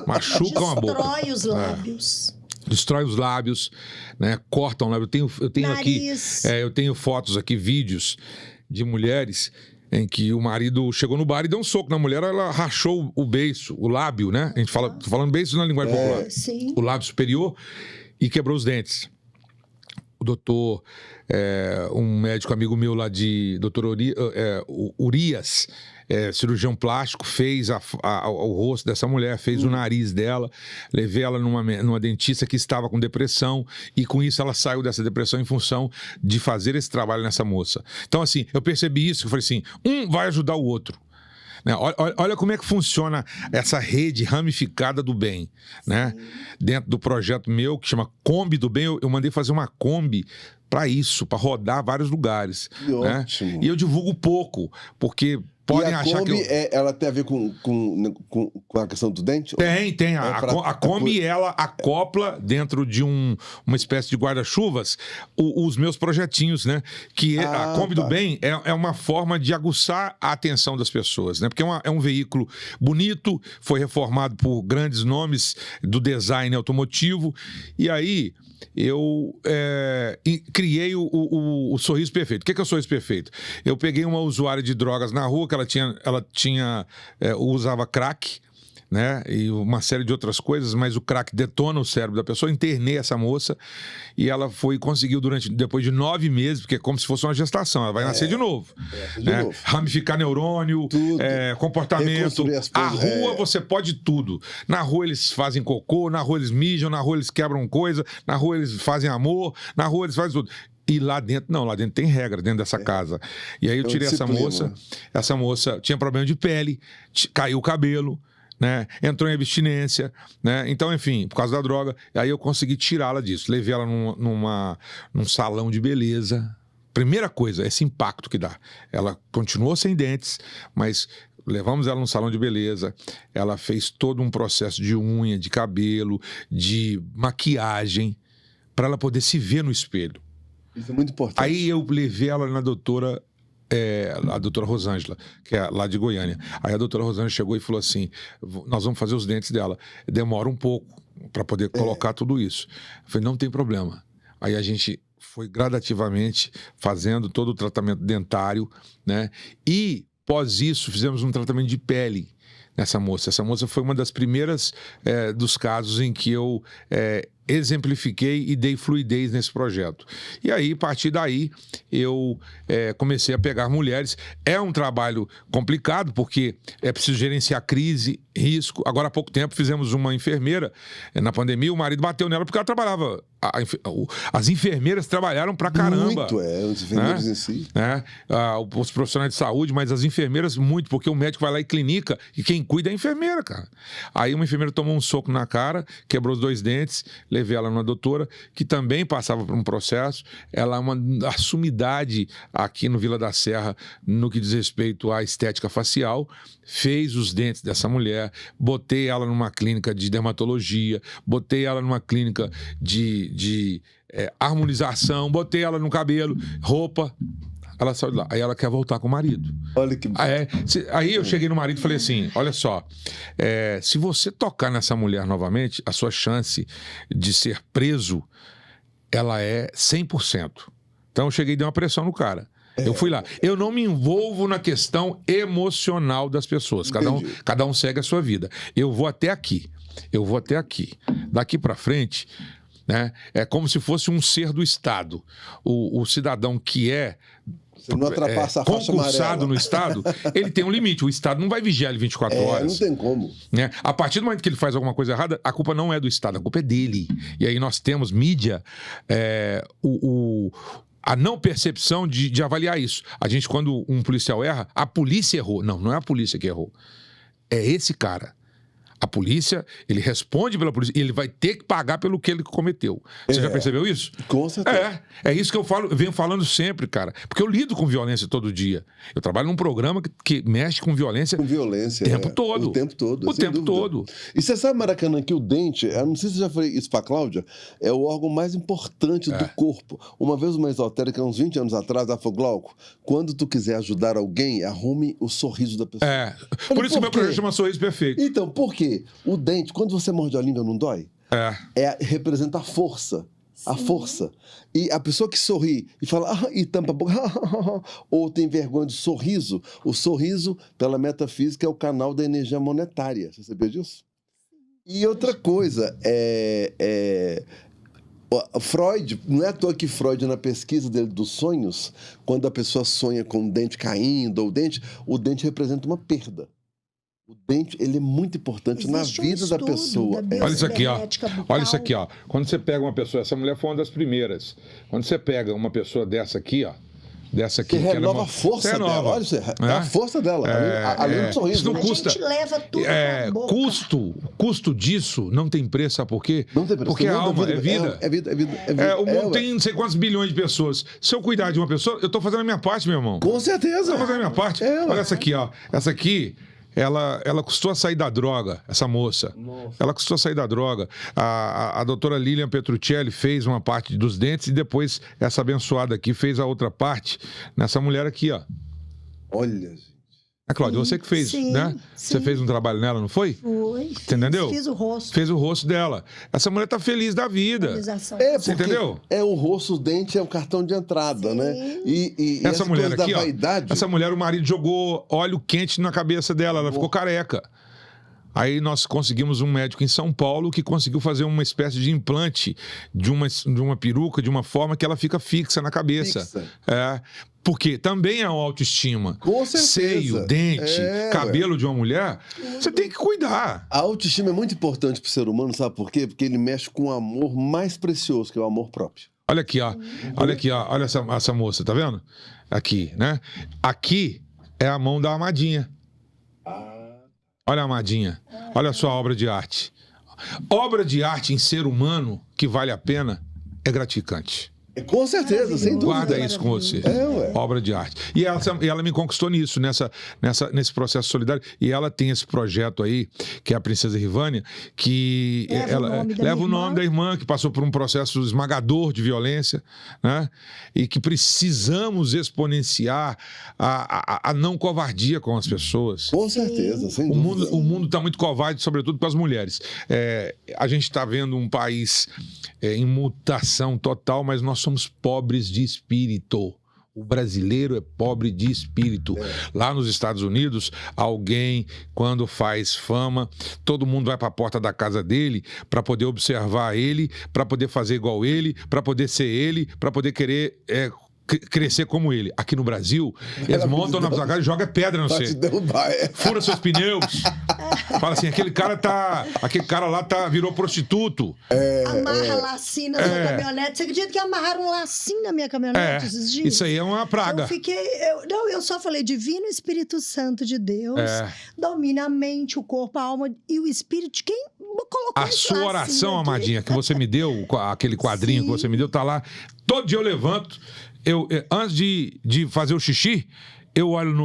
Machucam a boca. Destrói os lábios. Destrói os lábios, né? Cortam o lábio. Eu tenho aqui, eu tenho fotos aqui, vídeos de mulheres em que o marido chegou no bar e deu um soco na mulher, ela rachou o beiço, o lábio, né? A gente fala, tô falando beiço na linguagem popular. Sim. O lábio superior e quebrou os dentes. O doutor, um médico amigo meu lá de doutor Urias, cirurgião plástico, fez o rosto dessa mulher, fez o nariz dela, levei ela numa dentista que estava com depressão e com isso ela saiu dessa depressão em função de fazer esse trabalho nessa moça. Então assim, eu percebi isso, eu falei assim, um vai ajudar o outro. Olha como é que funciona essa rede ramificada do bem, né? Dentro do projeto meu, que chama Kombi do Bem, eu mandei fazer uma Kombi para isso, para rodar vários lugares. Que né? ótimo. E eu divulgo pouco, porque podem e a achar Kombi, que eu... ela tem a ver com a questão do dente? Tem. A Kombi, por- ela acopla dentro de uma espécie de guarda-chuvas os meus projetinhos, né? Que a Kombi do Bem é uma forma de aguçar a atenção das pessoas, né? Porque é um veículo bonito, foi reformado por grandes nomes do design automotivo, e aí eu criei o Sorriso Perfeito. O que é o Sorriso Perfeito? Eu peguei uma usuária de drogas na rua, que ela usava crack, né? E uma série de outras coisas, mas o crack detona o cérebro da pessoa. Internei essa moça e ela conseguiu depois de 9 meses, porque é como se fosse uma gestação, ela vai nascer de novo. Ramificar neurônio, comportamento. Reconstruir as A coisas, rua você pode tudo. Na rua eles fazem cocô, na rua eles mijam, na rua eles quebram coisa, na rua eles fazem amor, na rua eles fazem tudo. E lá dentro, não, lá dentro tem regra, dentro dessa casa. E aí eu tirei essa moça tinha problema de pele, caiu o cabelo, né? Entrou em abstinência, né? Então, enfim, por causa da droga, aí eu consegui tirá-la disso. Levei ela num salão de beleza. Primeira coisa, esse impacto que dá. Ela continuou sem dentes, mas levamos ela num salão de beleza. Ela fez todo um processo de unha, de cabelo, de maquiagem, para ela poder se ver no espelho. Isso é muito importante. Aí eu levei ela na doutora, a doutora Rosângela, que é lá de Goiânia. Aí a doutora Rosângela chegou e falou assim: nós vamos fazer os dentes dela. Demora um pouco para poder colocar tudo isso. Eu falei, não tem problema. Aí a gente foi gradativamente fazendo todo o tratamento dentário, né? E, pós isso, fizemos um tratamento de pele nessa moça. Essa moça foi uma das primeiras dos casos em que eu exemplifiquei e dei fluidez nesse projeto. E aí, a partir daí, eu comecei a pegar mulheres. É um trabalho complicado, porque é preciso gerenciar crise, risco. Agora, há pouco tempo, fizemos uma enfermeira. Na pandemia, o marido bateu nela porque ela trabalhava. As enfermeiras trabalharam pra caramba. Muito, os enfermeiros em si. Os profissionais de saúde, mas as enfermeiras muito, porque o médico vai lá e clinica, e quem cuida é a enfermeira, cara. Aí uma enfermeira tomou um soco na cara, quebrou os 2 dentes, levei ela numa doutora, que também passava por um processo. Ela é uma sumidade aqui no Vila da Serra, no que diz respeito à estética facial. Fez os dentes dessa mulher, botei ela numa clínica de dermatologia, botei ela numa clínica de harmonização, botei ela no cabelo, roupa. Ela saiu de lá. Aí ela quer voltar com o marido. Olha que... Aí eu cheguei no marido e falei assim, olha só, se você tocar nessa mulher novamente, a sua chance de ser preso, ela é 100%. Então eu cheguei e dei uma pressão no cara. Eu fui lá. Eu não me envolvo na questão emocional das pessoas. Cada um segue a sua vida. Eu vou até aqui. Daqui para frente, né, é como se fosse um ser do Estado. O cidadão que você não ultrapassa a faixa concursado amarela. no Estado, ele tem um limite. O Estado não vai vigiar ele 24 horas. Não tem como. Né? A partir do momento que ele faz alguma coisa errada, a culpa não é do Estado, a culpa é dele. E aí nós temos mídia, a não percepção de avaliar isso. A gente, quando um policial erra, a polícia errou. Não é a polícia que errou. É esse cara. A polícia, ele responde pela polícia e ele vai ter que pagar pelo que ele cometeu. Você já percebeu isso? Com certeza. É isso que eu venho falando sempre, cara. Porque eu lido com violência todo dia. Eu trabalho num programa que mexe com violência. Com violência. O tempo todo. O tempo todo. O tempo todo. E você sabe, Maracanã, que o dente, eu não sei se você já falei isso pra Cláudia, é o órgão mais importante do corpo. Uma vez uma esotérica, uns 20 anos atrás, ela falou, Glauco, quando tu quiser ajudar alguém, arrume o sorriso da pessoa. Por isso que meu projeto chama Sorriso Perfeito. Então, por quê? O dente, quando você morde a língua, não dói? Representa a força. Sim. A força. E a pessoa que sorri e fala, e tampa a boca, ou tem vergonha de sorriso, o sorriso, pela metafísica, é o canal da energia monetária. Você sabia disso? E outra coisa, Freud, não é à toa que Freud, na pesquisa dele dos sonhos, quando a pessoa sonha com o dente caindo, o dente representa uma perda. O dente, ele é muito importante na vida da pessoa. Olha isso aqui, ó. Olha isso aqui, ó. Quando você pega uma pessoa, essa mulher foi uma das primeiras. Quando você pega uma pessoa dessa aqui, ó, dessa aqui. Que renova a força dela. Olha isso, é a força dela. Além do sorriso. Isso não custa. A gente leva tudo pra boca. Custo disso não tem preço, sabe por quê? Não tem preço. Porque a alma é vida. É vida. O mundo tem não sei quantos bilhões de pessoas. Se eu cuidar de uma pessoa, eu tô fazendo a minha parte, meu irmão. Com certeza. Tô fazendo a minha parte. Olha essa aqui, ó. Essa aqui... Ela custou a sair da droga, essa moça. Nossa. Ela custou a sair da droga. A doutora Lilian Petruccelli fez uma parte dos dentes e depois essa abençoada aqui fez a outra parte nessa mulher aqui, ó. Olha, gente. Cláudia, você que fez, né? Sim. Você fez um trabalho nela, não foi? Foi. Você entendeu? Fiz o rosto. Fez o rosto dela. Essa mulher tá feliz da vida. Você entendeu? O rosto, o dente é o cartão de entrada, né? E essa mulher aqui, da vaidade... essa mulher, o marido jogou óleo quente na cabeça dela, ela ficou careca. Aí nós conseguimos um médico em São Paulo que conseguiu fazer uma espécie de implante de uma peruca, de uma forma que ela fica fixa na cabeça. Porque também é uma autoestima. Com certeza. Seio, dente, cabelo de uma mulher, você tem que cuidar. A autoestima é muito importante para o ser humano, sabe por quê? Porque ele mexe com o amor mais precioso, que é o amor próprio. Olha aqui, ó. Olha aqui, ó. Olha essa moça, tá vendo? Aqui, né? Aqui é a mão da Amadinha. Olha a Amadinha. Olha a sua obra de arte. Obra de arte em ser humano que vale a pena é gratificante. Com certeza, sem dúvida. Guarda isso com você. Obra de arte. E ela me conquistou nisso, nesse processo solidário. E ela tem esse projeto aí, que é a Princesa Rivânia, que leva o nome da irmã, que passou por um processo esmagador de violência, né? E que precisamos exponenciar a não covardia com as pessoas. Com certeza, sem dúvida. O mundo está muito covarde, sobretudo com as mulheres. A gente está vendo um país em mutação total, mas nós somos pobres de espírito. O brasileiro é pobre de espírito. Lá nos Estados Unidos, alguém, quando faz fama, todo mundo vai para a porta da casa dele para poder observar ele, para poder fazer igual ele, para poder ser ele, para poder querer crescer como ele. Aqui no Brasil, eles montam na sua casa e jogam pedra no você. Fura seus pneus. Fala assim, aquele cara lá virou prostituto. Amarra lacinho na sua caminhonete. Você acredita que amarraram um lacinho na minha caminhonete esses dias? Isso aí é uma praga. Eu só falei, Divino Espírito Santo de Deus, domina a mente, o corpo, a alma e o espírito de quem colocou a sua oração, Amadinha, que você me deu, aquele quadrinho que você me deu, tá lá. Todo dia eu levanto, antes de fazer o xixi, eu olho na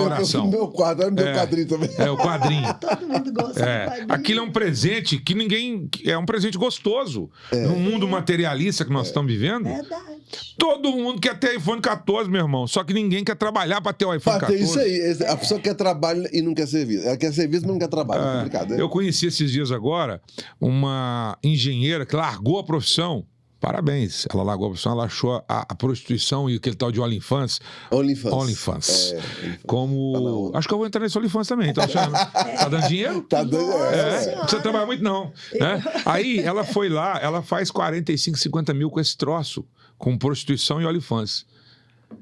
oração. Eu meu quadro, olha meu quadrinho também. O quadrinho. Todo mundo gosta do quadrinho. Aquilo é um presente que ninguém... É um presente gostoso. No mundo materialista que nós estamos vivendo. Verdade. Todo mundo quer ter iPhone 14, meu irmão. Só que ninguém quer trabalhar para ter o iPhone 14. Isso aí. A pessoa quer trabalho e não quer serviço. Ela quer serviço, mas não quer trabalho. É complicado. Eu conheci esses dias agora uma engenheira que largou a profissão. Parabéns. Ela largou a profissão, ela achou a prostituição e aquele tal de OnlyFans. OnlyFans. Como... Acho que eu vou entrar nesse OnlyFans também. Tá achando? Tá dando dinheiro? Tá dando. Não precisa trabalhar muito, não. Né? Aí ela foi lá, ela faz 45, 50 mil com esse troço, com prostituição e OnlyFans.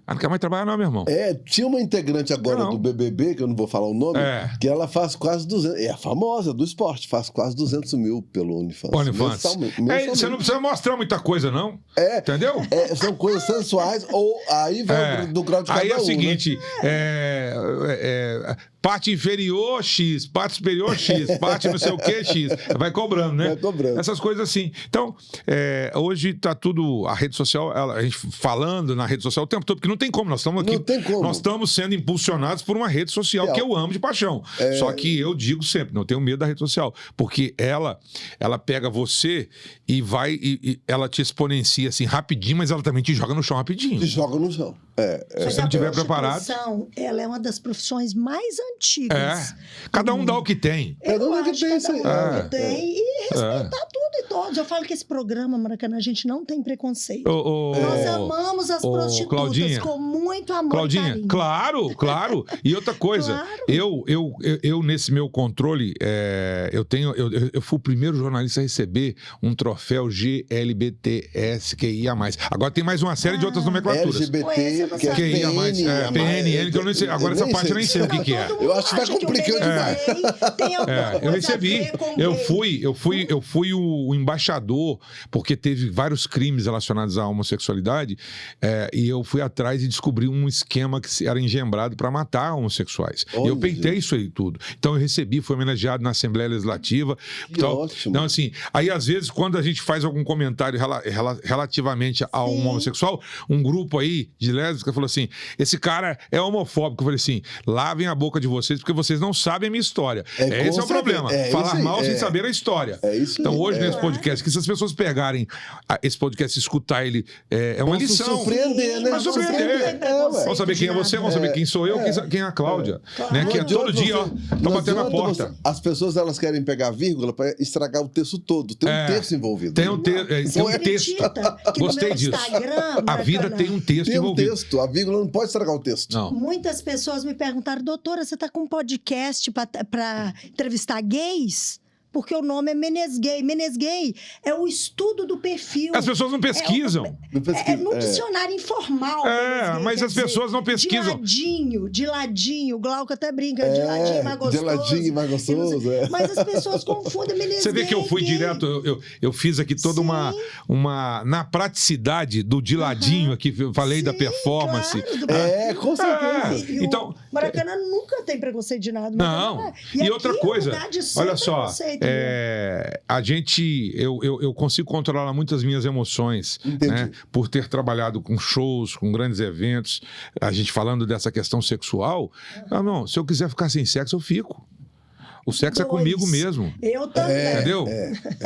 Ela não quer mais trabalhar não, meu irmão. Tinha uma integrante agora do BBB, que eu não vou falar o nome, que ela faz quase 200... É a famosa do esporte, faz quase 200 mil pelo OnlyFans. Mensalmente. Você não precisa mostrar muita coisa, não. Entendeu? São coisas sensuais, ou aí vai do grau de cada um. Aí é o seguinte, parte inferior, X, parte superior, X, parte não sei o que, X. Vai cobrando, né? Vai cobrando. Essas coisas assim. Então, hoje tá tudo... A rede social, a gente falando na rede social o tempo todo, porque não tem como. Nós estamos aqui... Não tem como. Nós estamos sendo impulsionados por uma rede social que eu amo de paixão. Só que eu digo sempre, não tenho medo da rede social. Porque ela pega você e vai... E ela te exponencia assim rapidinho, mas ela também te joga no chão rapidinho. Te joga no chão. Se você não estiver preparado... Ela é uma das profissões mais antigas. Cada um dá o que tem. Cada um dá o que tem, sim. E respeitar tudo e todos. Eu falo que esse programa, Maracanã, a gente não tem preconceito. Nós amamos as prostitutas Claudinha, com muito amor Claudinha, e carinho. Claro. E outra coisa, eu nesse meu controle, eu fui o primeiro jornalista a receber um troféu GLBTSQIA+. Agora tem mais uma série de outras nomenclaturas. LGBT, que é PNN, PNN, que eu não sei. Agora essa parte eu nem sei o que é. Eu acho que vai complicando demais. Eu recebi. Eu fui o embaixador, porque teve vários crimes relacionados à homossexualidade, e eu fui atrás e descobri um esquema que era engembrado para matar homossexuais. E eu peitei isso aí tudo. Então eu recebi, fui homenageado na Assembleia Legislativa. Que ótimo. Então, assim, aí às vezes, quando a gente faz algum comentário relativamente a um homossexual, um grupo aí de lésbicas falou assim: esse cara é homofóbico. Eu falei assim: lavem a boca de vocês, porque vocês não sabem a minha história. Esse é o problema. Falar mal sem saber a história. Então, hoje, nesse podcast, que se as pessoas pegarem esse podcast e escutar ele, é uma lição. Surpreender, né? Vai surpreender. Vão saber quem é você, vão saber quem sou eu, quem é a Cláudia. Né? Que é todo dia, ó, tá batendo na porta. As pessoas, elas querem pegar vírgula para estragar o texto todo. Tem um texto envolvido. Tem um texto. Gostei disso. A vida tem um texto envolvido. Texto. A vírgula não pode estragar o texto. Não. Muitas pessoas me perguntaram: doutora, você está com um podcast para entrevistar gays? Porque o nome é Menesgay. Menesgay é o estudo do perfil. As pessoas não pesquisam. No dicionário informal. Menesgay, mas as pessoas não pesquisam. De ladinho. O Glauco até brinca, de ladinho mais gostoso. De ladinho mais gostoso, Mas as pessoas confundem Menesgay. Você vê que eu fui direto, eu fiz aqui toda uma... Na praticidade do de ladinho aqui, eu falei da performance. Claro, com certeza. Então, Maracanã nunca tem preconceito de nada. Não. E outra coisa, olha só, eu consigo controlar muito as minhas emoções, né? Por ter trabalhado com shows, com grandes eventos, a gente falando dessa questão sexual. Não, se eu quiser ficar sem sexo, eu fico. O sexo é comigo mesmo. Eu também. Entendeu?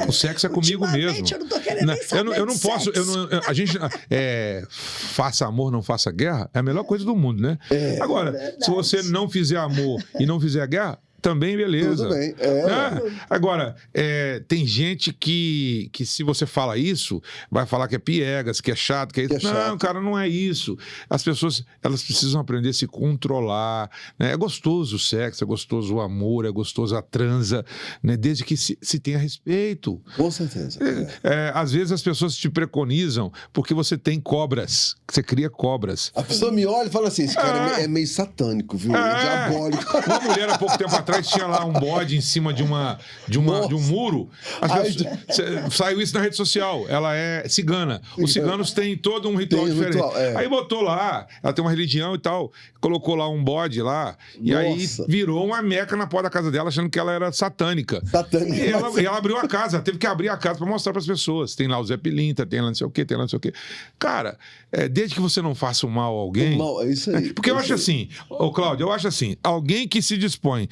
O sexo é comigo mesmo. Eu não tô querendo nem saber eu não posso. A gente. Faça amor, não faça guerra, é a melhor coisa do mundo, né? Agora, se você não fizer amor e não fizer guerra, também beleza. Tudo bem. Agora, tem gente que se você fala isso, vai falar que é piegas, que é chato, que é isso. Não, cara, não é isso. As pessoas, elas precisam aprender a se controlar. Né? É gostoso o sexo, é gostoso o amor, é gostoso a transa, né? Desde que se tenha respeito. Com certeza. Às vezes as pessoas te preconizam porque você tem cobras, você cria cobras. A pessoa me olha e fala assim: esse cara é meio satânico, viu? Diabólico. Uma mulher há pouco tempo atrás tinha lá um bode em cima de um muro. Saiu isso na rede social. Ela é cigana. Os ciganos têm todo um ritual diferente. Aí botou lá, ela tem uma religião e tal, colocou lá um bode lá, e aí virou uma meca na porta da casa dela, achando que ela era satânica. E ela abriu a casa, teve que abrir a casa para mostrar para as pessoas. Tem lá o Zé Pilintra, tem lá não sei o quê, tem lá não sei o quê. Cara, desde que você não faça o mal a alguém... É isso aí. Porque eu acho assim, Cláudio, eu acho assim, alguém que se dispõe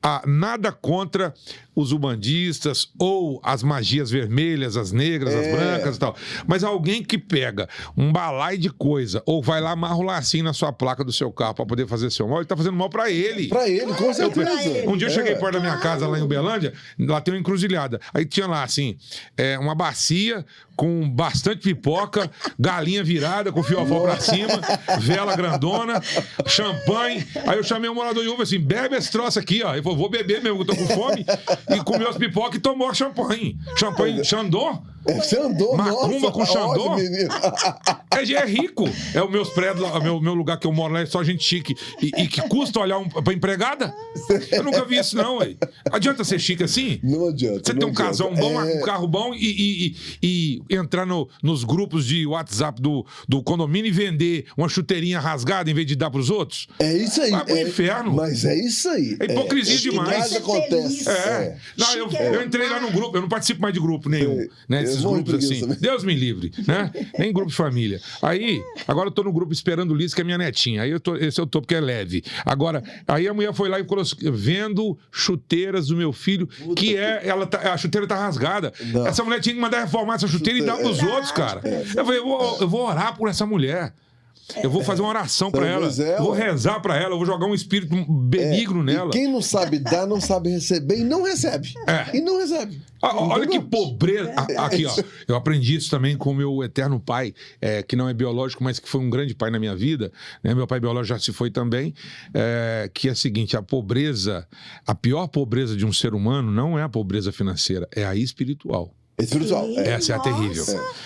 a nada contra os ubandistas ou as magias vermelhas, as negras, as brancas e tal. Mas alguém que pega um balaio de coisa ou vai lá, amarra o lacinho na sua placa do seu carro para poder fazer seu mal, ele tá fazendo mal para ele. Para ele, com certeza. Um dia eu cheguei perto da minha casa lá em Uberlândia, lá tem uma encruzilhada. Aí tinha lá, assim, uma bacia com bastante pipoca, galinha virada com fiofó pra cima, vela grandona, champanhe. Aí eu chamei um morador de rua assim: bebe esse troço aqui, ó. Ele falou: vou beber mesmo, eu tô com fome. E comeu as pipocas e tomou champanhe. Champanhe Xandô. Xandô, macumba com Xandô. É rico. É os meus prédios, meu lugar que eu moro lá é só gente chique. E que custa olhar pra empregada? Eu nunca vi isso, não, ué. Adianta ser chique assim? Não adianta. Você tem um casão bom, um carro bom e entrar nos grupos de WhatsApp do condomínio e vender uma chuteirinha rasgada em vez de dar pros outros? É isso aí. Vai pro inferno. Mas é isso aí. É hipocrisia demais. Acontece. Não, eu entrei lá no grupo, eu não participo mais de grupo nenhum, né? Esses grupos assim. Deus me livre, né? Nem grupo de família. Aí, agora eu tô no grupo Esperando Liz, que é minha netinha. Aí esse eu tô porque é leve. Agora, aí a mulher foi lá e falou assim: vendo chuteiras do meu filho, que a chuteira tá rasgada. Não. Essa mulher tinha que mandar reformar essa chuteira e dar pros outros, cara. Eu falei: eu vou orar por essa mulher. Eu vou fazer uma oração pra ela. Eu vou rezar pra ela. Eu vou jogar um espírito benigno nela. E quem não sabe dar, não sabe receber e não recebe. E não recebe. Olha que pobreza. Aqui, ó. Eu aprendi isso também com o meu eterno pai, que não é biológico, mas que foi um grande pai na minha vida. Né? Meu pai biológico já se foi também. Que é o seguinte: a pobreza, a pior pobreza de um ser humano não é a pobreza financeira, é a espiritual. Espiritual. Essa é a terrível.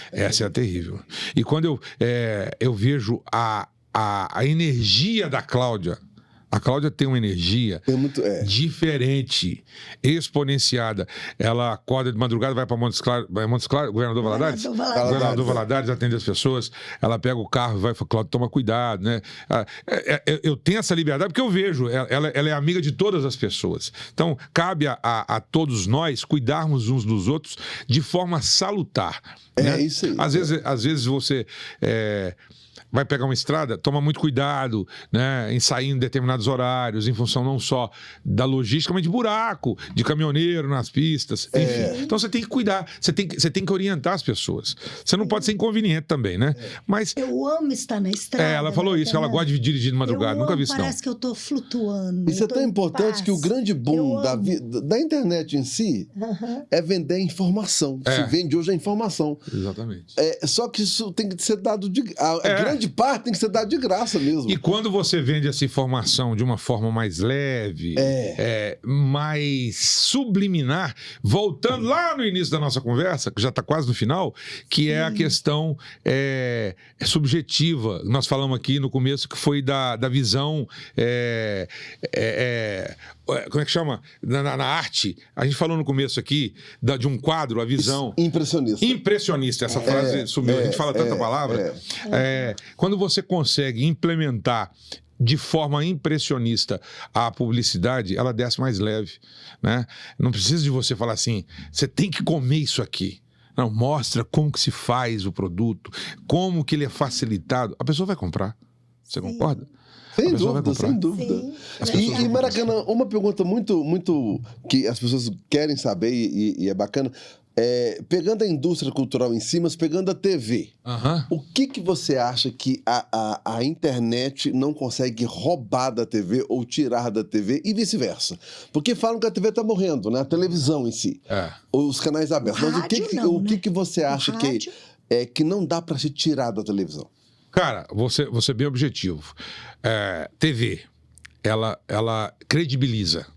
Essa é a terrível. E quando eu vejo a energia da Cláudia, A Cláudia tem uma energia diferente, exponenciada. Ela acorda de madrugada, vai para Montes Claros, Governador Valadares? Governador Valadares, atende as pessoas. Ela pega o carro e vai e fala, Cláudia, toma cuidado, né? Eu tenho essa liberdade porque eu vejo, ela é amiga de todas as pessoas. Então, cabe a todos nós cuidarmos uns dos outros de forma salutar. Né? Isso aí. Às vezes você vai pegar uma estrada, toma muito cuidado, né, em sair em determinados horários, em função não só da logística, mas de buraco, de caminhoneiro nas pistas, enfim. Então você tem que cuidar, você tem que orientar as pessoas. Você não pode ser inconveniente também, né? Mas eu amo estar na estrada. Ela falou isso, ela gosta de dirigir de madrugada, nunca vi isso não. Parece que eu tô flutuando. Isso é tão importante que o grande boom da internet em si é vender informação. Se vende hoje a informação. Exatamente. Só que isso tem que ser dado grande parte tem que ser dada de graça mesmo. E quando você vende essa informação de uma forma mais leve, mais subliminar, voltando lá no início da nossa conversa, que já está quase no final, que é a questão subjetiva. Nós falamos aqui no começo que foi da visão... como é que chama? Na arte. A gente falou no começo aqui de um quadro, a visão... Impressionista. Essa frase sumiu. A gente fala tanta palavra. Quando você consegue implementar de forma impressionista a publicidade, ela desce mais leve, né? Não precisa de você falar assim, você tem que comer isso aqui. Não, mostra como que se faz o produto, como que ele é facilitado. A pessoa vai comprar. Você concorda? Sem dúvida. E Maracanã, uma pergunta muito que as pessoas querem saber e é bacana, pegando a indústria cultural em si, mas pegando a TV, o que você acha que a internet não consegue roubar da TV ou tirar da TV e vice-versa? Porque falam que a TV está morrendo, né? A televisão em si, os canais abertos. Mas o que você acha que não dá para se tirar da televisão? Cara, vou ser bem objetivo. TV, ela credibiliza.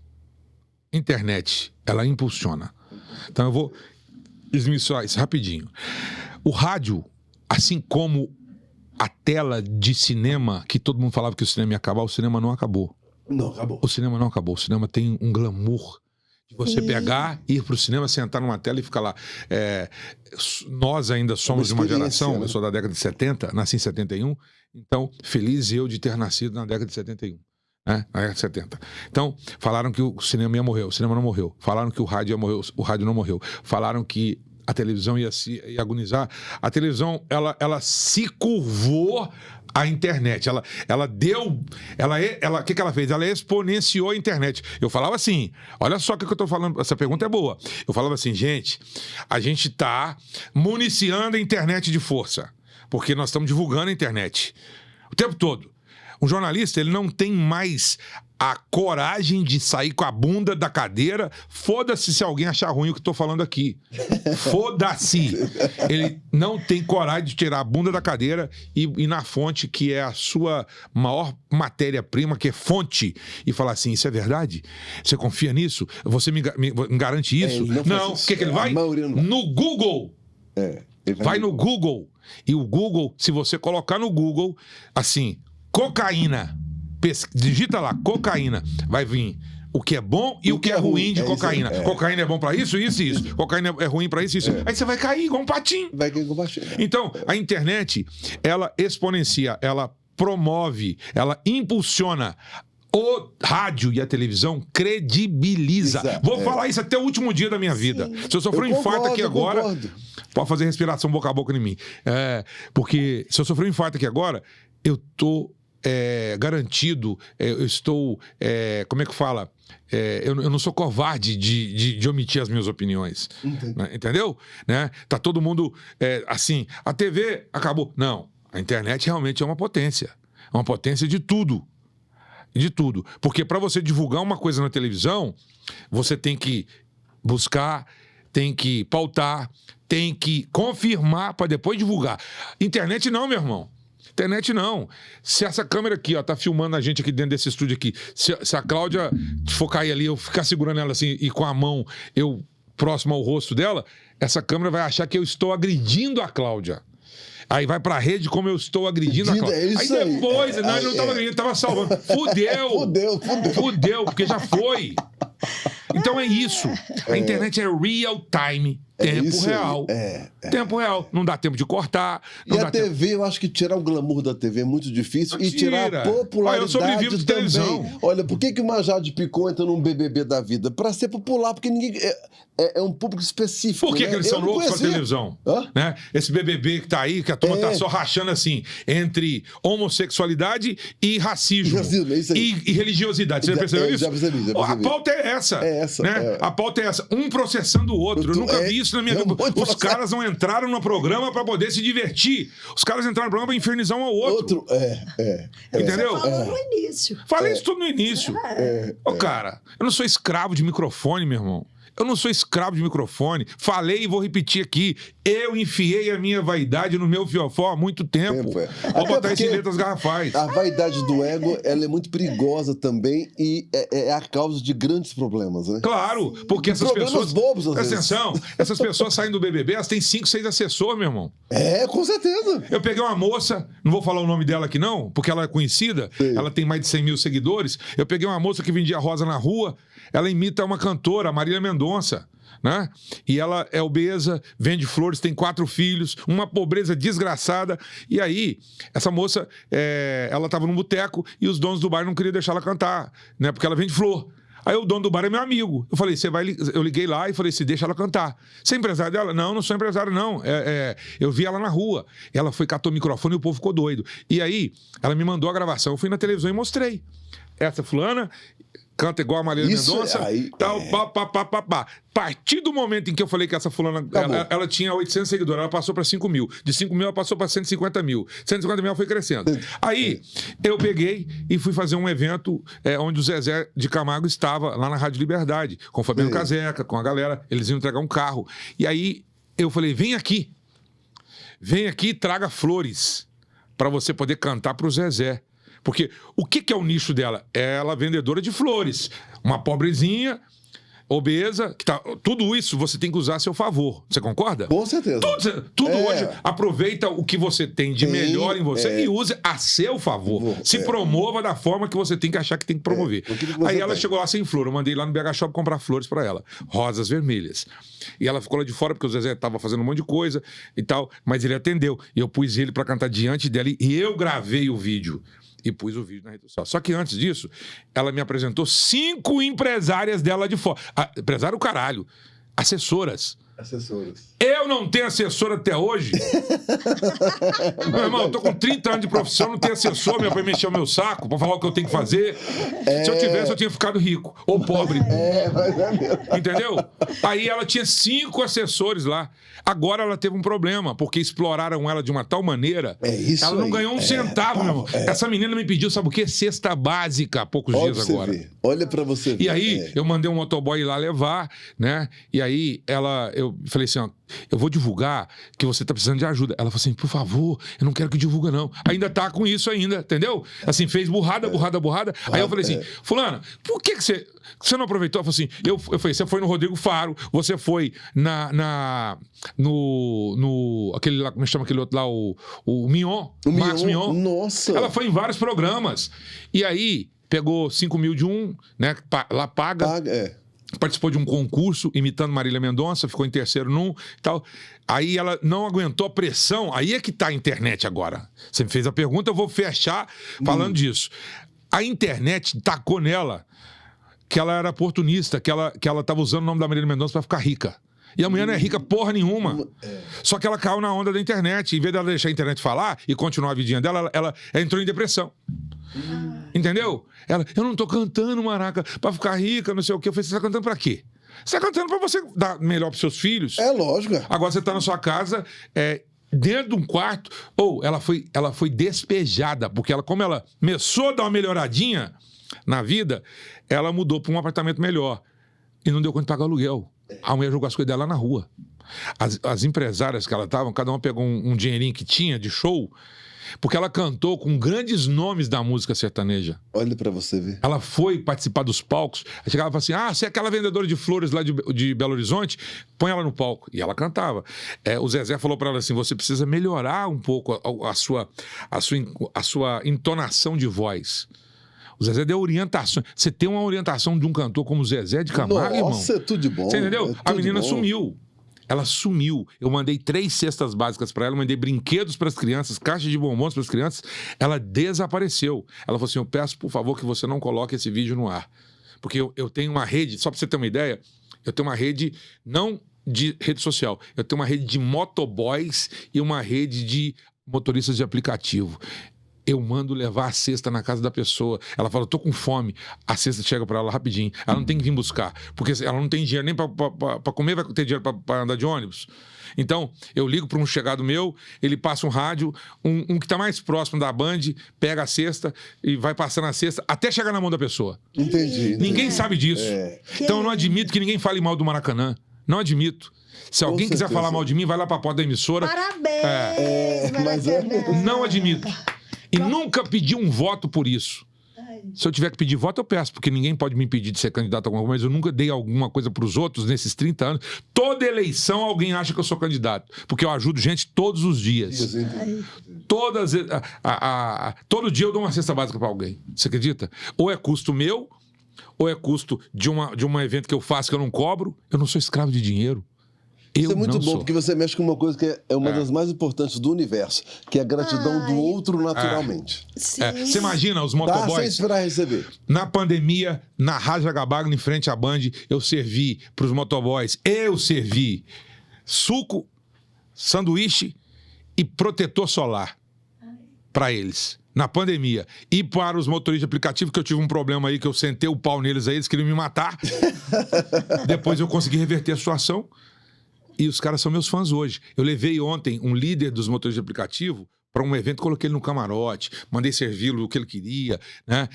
Internet, ela impulsiona. Então eu vou esmiuçar isso rapidinho. O rádio, assim como a tela de cinema, que todo mundo falava que o cinema ia acabar, o cinema não acabou. Não acabou. O cinema não acabou. O cinema tem um glamour de você pegar, ir pro cinema, sentar numa tela e ficar lá. Nós ainda somos de uma geração, eu sou da década de 70, nasci em 71, então feliz eu de ter nascido na década de 71. Na década de 70. Então, falaram que o cinema ia morrer, o cinema não morreu. Falaram que o rádio ia morrer, o rádio não morreu. Falaram que a televisão ia agonizar. A televisão, ela se curvou à internet. O que ela fez? Ela exponenciou a internet. Eu falava assim, olha só o que eu estou falando, essa pergunta é boa. Eu falava assim, gente, a gente está municiando a internet de força, porque nós estamos divulgando a internet o tempo todo. Um jornalista, ele não tem mais a coragem de sair com a bunda da cadeira. Foda-se se alguém achar ruim o que eu tô falando aqui. Foda-se. Ele não tem coragem de tirar a bunda da cadeira e ir na fonte, que é a sua maior matéria-prima, que é fonte, e falar assim, isso é verdade? Você confia nisso? Você me garante isso? Não. O que ele vai? No Google. Vai no Google. E o Google, se você colocar no Google, assim... Cocaína. Digita lá, cocaína. Vai vir o que é bom e o que é ruim de cocaína. Cocaína é bom pra isso, isso e isso. Cocaína é ruim pra isso e isso. Aí você vai cair igual um patinho. Vai cair igual um patinho. Então, a internet, ela exponencia, ela promove, ela impulsiona. O rádio e a televisão credibiliza. Vou falar isso até o último dia da minha vida. Se eu sofrer um infarto aqui agora, pode fazer respiração boca a boca em mim. Porque se eu sofrer um infarto aqui agora, eu tô garantido, eu estou, como é que fala? Eu não sou covarde de omitir as minhas opiniões. Né? Entendeu? Né? Tá todo mundo assim, a TV acabou. Não, a internet realmente é uma potência de tudo. De tudo. Porque para você divulgar uma coisa na televisão, você tem que buscar, tem que pautar, tem que confirmar para depois divulgar. Internet não, meu irmão. Internet não. Se essa câmera aqui, ó, tá filmando a gente aqui dentro desse estúdio aqui, se a Cláudia focar aí ali, eu ficar segurando ela assim e com a mão eu próximo ao rosto dela, essa câmera vai achar que eu estou agredindo a Cláudia. Aí vai pra rede como eu estou agredindo a Cláudia. É isso aí depois, não, ele não tava agredindo, ele tava salvando. Fudeu, porque já foi. Então é isso. A internet é real time. Tempo real. Tempo real. Não dá tempo de cortar. E a TV, eu acho que tirar o glamour da TV é muito difícil. E tirar a popularidade eu sobrevivo de televisão. também. Olha, por que uma Jade Picon entra num BBB da vida? Pra ser popular, porque ninguém... É um público específico. Por que, né? que eles são loucos com a televisão? Né? Esse BBB que tá aí, que a turma tá só rachando assim, entre homossexualidade e racismo. Isso aí. E religiosidade. Você já percebeu isso? Já percebi. A pauta é essa. Né? A pauta é essa. Um processando o outro. Eu nunca vi isso na minha vida. Os caras não entraram no programa pra poder se divertir. Os caras entraram no programa pra infernizar um ao outro. Entendeu? Você falou no início. Falei isso tudo no início. Cara, eu não sou escravo de microfone, meu irmão. Eu não sou escravo de microfone. Falei e vou repetir aqui. Eu enfiei a minha vaidade no meu fiofó há muito tempo. Vou botar isso em letras garrafais. A vaidade do ego, ela é muito perigosa também e é a causa de grandes problemas, né? Claro, porque essas pessoas... bobos, às vezes. Atenção, essas pessoas saem do BBB, elas têm 5, 6 assessores, meu irmão. Com certeza. Eu peguei uma moça, não vou falar o nome dela aqui não, porque ela é conhecida, ela tem mais de 100 mil seguidores. Eu peguei uma moça que vendia rosa na rua, ela imita uma cantora, a Marília Mendonça, né? E ela é obesa, vende flores, tem 4 filhos, uma pobreza desgraçada. E aí, essa moça, ela estava num boteco e os donos do bar não queriam deixar ela cantar, né? Porque ela vende flor. Aí o dono do bar é meu amigo. Eu falei, eu liguei lá e falei, deixa ela cantar. Você é empresário dela? Não, não sou empresário, não. Eu vi ela na rua. Ela foi, catou o microfone e o povo ficou doido. E aí, ela me mandou a gravação. Eu fui na televisão e mostrei. Essa fulana canta igual a Marília Mendonça, tal, pá. A partir do momento em que eu falei que essa fulana, ela tinha 800 seguidores, ela passou para 5 mil. De 5 mil, ela passou para 150 mil. 150 mil, ela foi crescendo. Aí, eu peguei e fui fazer um evento onde o Zezé de Camargo estava, lá na Rádio Liberdade, com o Fabiano Caseca, com a galera. Eles iam entregar um carro. E aí, eu falei, vem aqui e traga flores para você poder cantar para o Zezé. Porque o que é o nicho dela? Ela é vendedora de flores. Uma pobrezinha, obesa, tudo isso você tem que usar a seu favor. Você concorda? Com certeza. Tudo hoje, aproveita o que você tem de melhor em você e use a seu favor. Se promova da forma que você tem que achar que tem que promover. Aí ela chegou lá sem flor. Eu mandei lá no BH Shop comprar flores para ela. Rosas vermelhas. E ela ficou lá de fora porque o Zezé estava fazendo um monte de coisa e tal. Mas ele atendeu. E eu pus ele para cantar diante dela e eu gravei o vídeo. E pus o vídeo na rede social. Só que antes disso, ela me apresentou 5 empresárias dela de fora. Empresário, o caralho. Assessoras. Eu não tenho assessor até hoje. Meu irmão, eu tô com 30 anos de profissão, não tenho assessor pra mexer o meu saco, pra falar o que eu tenho que fazer. Se eu tivesse, eu tinha ficado rico. Ou pobre. Entendeu? Aí ela tinha 5 assessores lá. Agora ela teve um problema, porque exploraram ela de uma tal maneira. Ela não ganhou um centavo, meu irmão. Essa menina me pediu, sabe o quê? Cesta básica há poucos dias agora. Olha pra você ver. E aí, eu mandei um motoboy ir lá levar, né? E aí, eu falei assim, ó, eu vou divulgar que você tá precisando de ajuda. Ela falou assim, por favor, eu não quero que divulga, não. Ainda tá com isso ainda, entendeu? Assim, fez burrada. Aí eu falei assim, fulana, por que você não aproveitou? Ela falou assim, eu falei, você foi no Rodrigo Faro, você foi no aquele lá, como chama aquele outro lá, o Mignon, Marcos Mignon. Nossa! Ela foi em vários programas. E aí, pegou 5 mil de um, né, lá paga. Participou de um concurso imitando Marília Mendonça, ficou em terceiro num e tal. Aí ela não aguentou a pressão. Aí é que tá a internet agora. Você me fez a pergunta, eu vou fechar falando disso. A internet tacou nela que ela era oportunista, que ela tava usando o nome da Marília Mendonça para ficar rica. E a mulher não é rica porra nenhuma. Só que ela caiu na onda da internet. Em vez dela deixar a internet falar e continuar a vidinha dela, ela entrou em depressão. Entendeu? Eu não tô cantando, Maraca, pra ficar rica, não sei o quê. Eu falei, você tá cantando pra quê? Você tá cantando pra você dar melhor pros seus filhos. É lógico. Agora você tá na sua casa, dentro de um quarto. Ela foi despejada, porque como ela começou a dar uma melhoradinha na vida, ela mudou pra um apartamento melhor. E não deu conta de pagar o aluguel. A mulher jogou as coisas dela lá na rua. As empresárias que ela estavam, cada uma pegou um dinheirinho que tinha de show. porque ela cantou com grandes nomes da música sertaneja. Olha pra você ver. Ela foi participar dos palcos, aí chegava e falava assim, você é aquela vendedora de flores lá de Belo Horizonte, põe ela no palco. E ela cantava. O Zezé falou pra ela assim, você precisa melhorar um pouco a sua entonação de voz. O Zezé deu orientação. Você tem uma orientação de um cantor como o Zezé de Camargo, irmão? Nossa, é tudo de bom. Você entendeu? A menina sumiu. Ela sumiu. Eu mandei 3 cestas básicas para ela, mandei brinquedos para as crianças, caixa de bombons para as crianças. Ela desapareceu. Ela falou assim, eu peço, por favor, que você não coloque esse vídeo no ar. Porque eu tenho uma rede, só para você ter uma ideia, eu tenho uma rede, não de rede social, eu tenho uma rede de motoboys e uma rede de motoristas de aplicativo. Eu mando levar a cesta na casa da pessoa. Ela fala, eu tô com fome. A cesta chega para ela rapidinho. Ela não tem que vir buscar. Porque ela não tem dinheiro nem para comer, vai ter dinheiro para andar de ônibus. Então, eu ligo para um chegado meu, ele passa um rádio, um que está mais próximo da Band, pega a cesta e vai passando a cesta até chegar na mão da pessoa. Entendi. Ninguém sabe disso. Então, eu não admito que ninguém fale mal do Maracanã. Não admito. Se alguém quiser falar mal de mim, vai lá para a porta da emissora. Parabéns, Maracanã. Não admito. E nunca pedi um voto por isso. Se eu tiver que pedir voto, eu peço, porque ninguém pode me impedir de ser candidato a alguma coisa, mas eu nunca dei alguma coisa para os outros nesses 30 anos. Toda eleição alguém acha que eu sou candidato, porque eu ajudo gente todos os dias. Todo dia eu dou uma cesta básica para alguém. Você acredita? Ou é custo meu, ou é custo de um evento que eu faço que eu não cobro. Eu não sou escravo de dinheiro. Isso é muito bom, porque você mexe com uma coisa que é uma das mais importantes do universo, que é a gratidão do outro naturalmente. Você imagina os motoboys... Sem esperar receber. Na pandemia, na Raja Gabagno, em frente à Band, eu servi para os motoboys, suco, sanduíche e protetor solar para eles. Na pandemia. E para os motoristas de aplicativo, que eu tive um problema aí, que eu sentei o pau neles aí, eles queriam me matar. Depois eu consegui reverter a situação. E os caras são meus fãs hoje. Eu levei ontem um líder dos motores de aplicativo para um evento, coloquei ele no camarote, mandei servi-lo o que ele queria, né?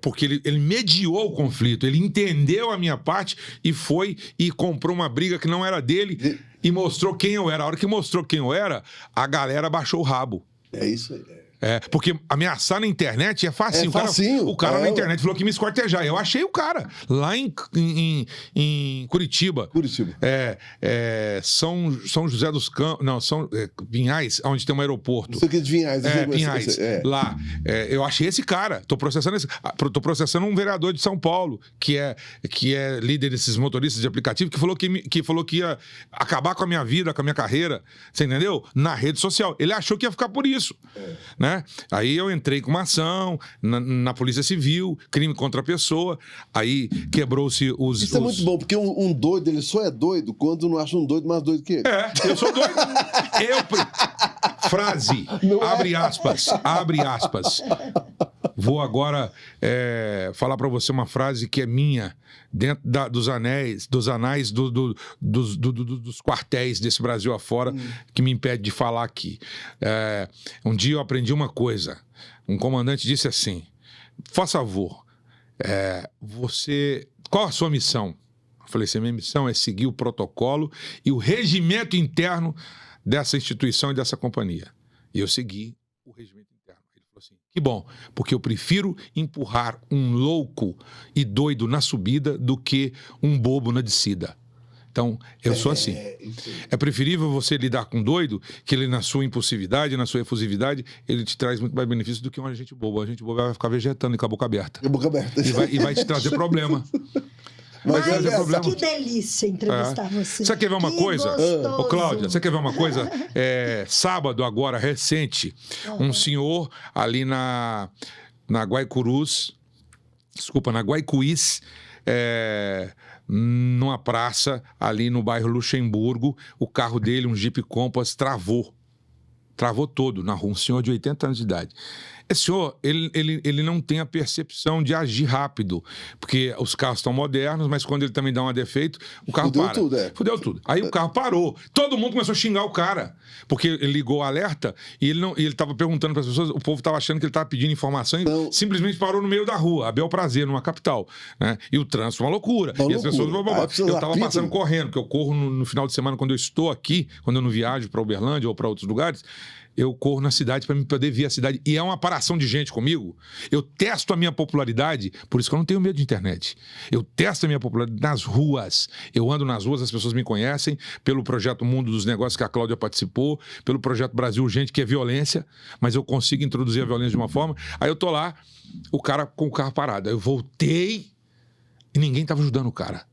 Porque ele mediou o conflito, ele entendeu a minha parte e foi e comprou uma briga que não era dele e mostrou quem eu era. A hora que mostrou quem eu era, a galera baixou o rabo. É isso aí. Porque ameaçar na internet é facinho. O cara na internet falou que me esquartejar. Eu achei o cara lá em Curitiba. São José dos Campos. Não, Vinhais, onde tem um aeroporto. Isso aqui de Vinhais. Vinhais. Lá. Eu achei esse cara. Tô processando um vereador de São Paulo, que é líder desses motoristas de aplicativo, que falou que ia acabar com a minha vida, com a minha carreira. Você entendeu? Na rede social. Ele achou que ia ficar por isso. Né? Aí eu entrei com uma ação na Polícia Civil, crime contra a pessoa, aí quebrou-se os... Isso é muito bom, porque um doido, ele só é doido quando não acha um doido mais doido que ele. Eu sou doido. Frase, abre aspas. Vou agora falar pra você uma frase que é minha, dentro dos anais dos quartéis desse Brasil afora, que me impede de falar aqui. Um dia eu aprendi uma coisa. Um comandante disse assim, faz favor, qual a sua missão? Eu falei assim, minha missão é seguir o protocolo e o regimento interno dessa instituição e dessa companhia. E eu segui o regimento interno. Ele falou assim, que bom, porque eu prefiro empurrar um louco e doido na subida do que um bobo na descida. Então, eu sou assim. É preferível você lidar com um doido, que ele, na sua impulsividade, na sua efusividade, ele te traz muito mais benefício do que um agente bobo. O agente bobo vai ficar vegetando com a boca aberta. E vai te trazer problema. Mas que delícia entrevistar você. Você quer ver uma coisa? Ô, Cláudia, você quer ver uma coisa? Sábado, agora, recente, um senhor ali na Guaicurus, na Guaicuís, numa praça ali no bairro Luxemburgo, o carro dele, um Jeep Compass, travou todo na rua, um senhor de 80 anos de idade. Esse senhor, ele não tem a percepção de agir rápido, porque os carros estão modernos, mas quando ele também dá um defeito, o carro para. Fudeu tudo. Aí o carro parou. Todo mundo começou a xingar o cara, porque ele ligou o alerta e ele estava perguntando para as pessoas, o povo estava achando que ele estava pedindo informação e simplesmente parou no meio da rua, a Bel Prazer, numa capital. Né? E o trânsito uma loucura. E as pessoas... Eu estava passando correndo, porque eu corro no final de semana, quando eu estou aqui, quando eu não viajo para Uberlândia ou para outros lugares, eu corro na cidade para poder ver a cidade. E é uma paração de gente comigo. Eu testo a minha popularidade, por isso que eu não tenho medo de internet. Eu testo a minha popularidade nas ruas. Eu ando nas ruas, as pessoas me conhecem pelo projeto Mundo dos Negócios que a Cláudia participou, pelo projeto Brasil Urgente, que é violência, mas eu consigo introduzir a violência de uma forma. Aí eu tô lá, o cara com o carro parado. Aí eu voltei e ninguém estava ajudando o cara.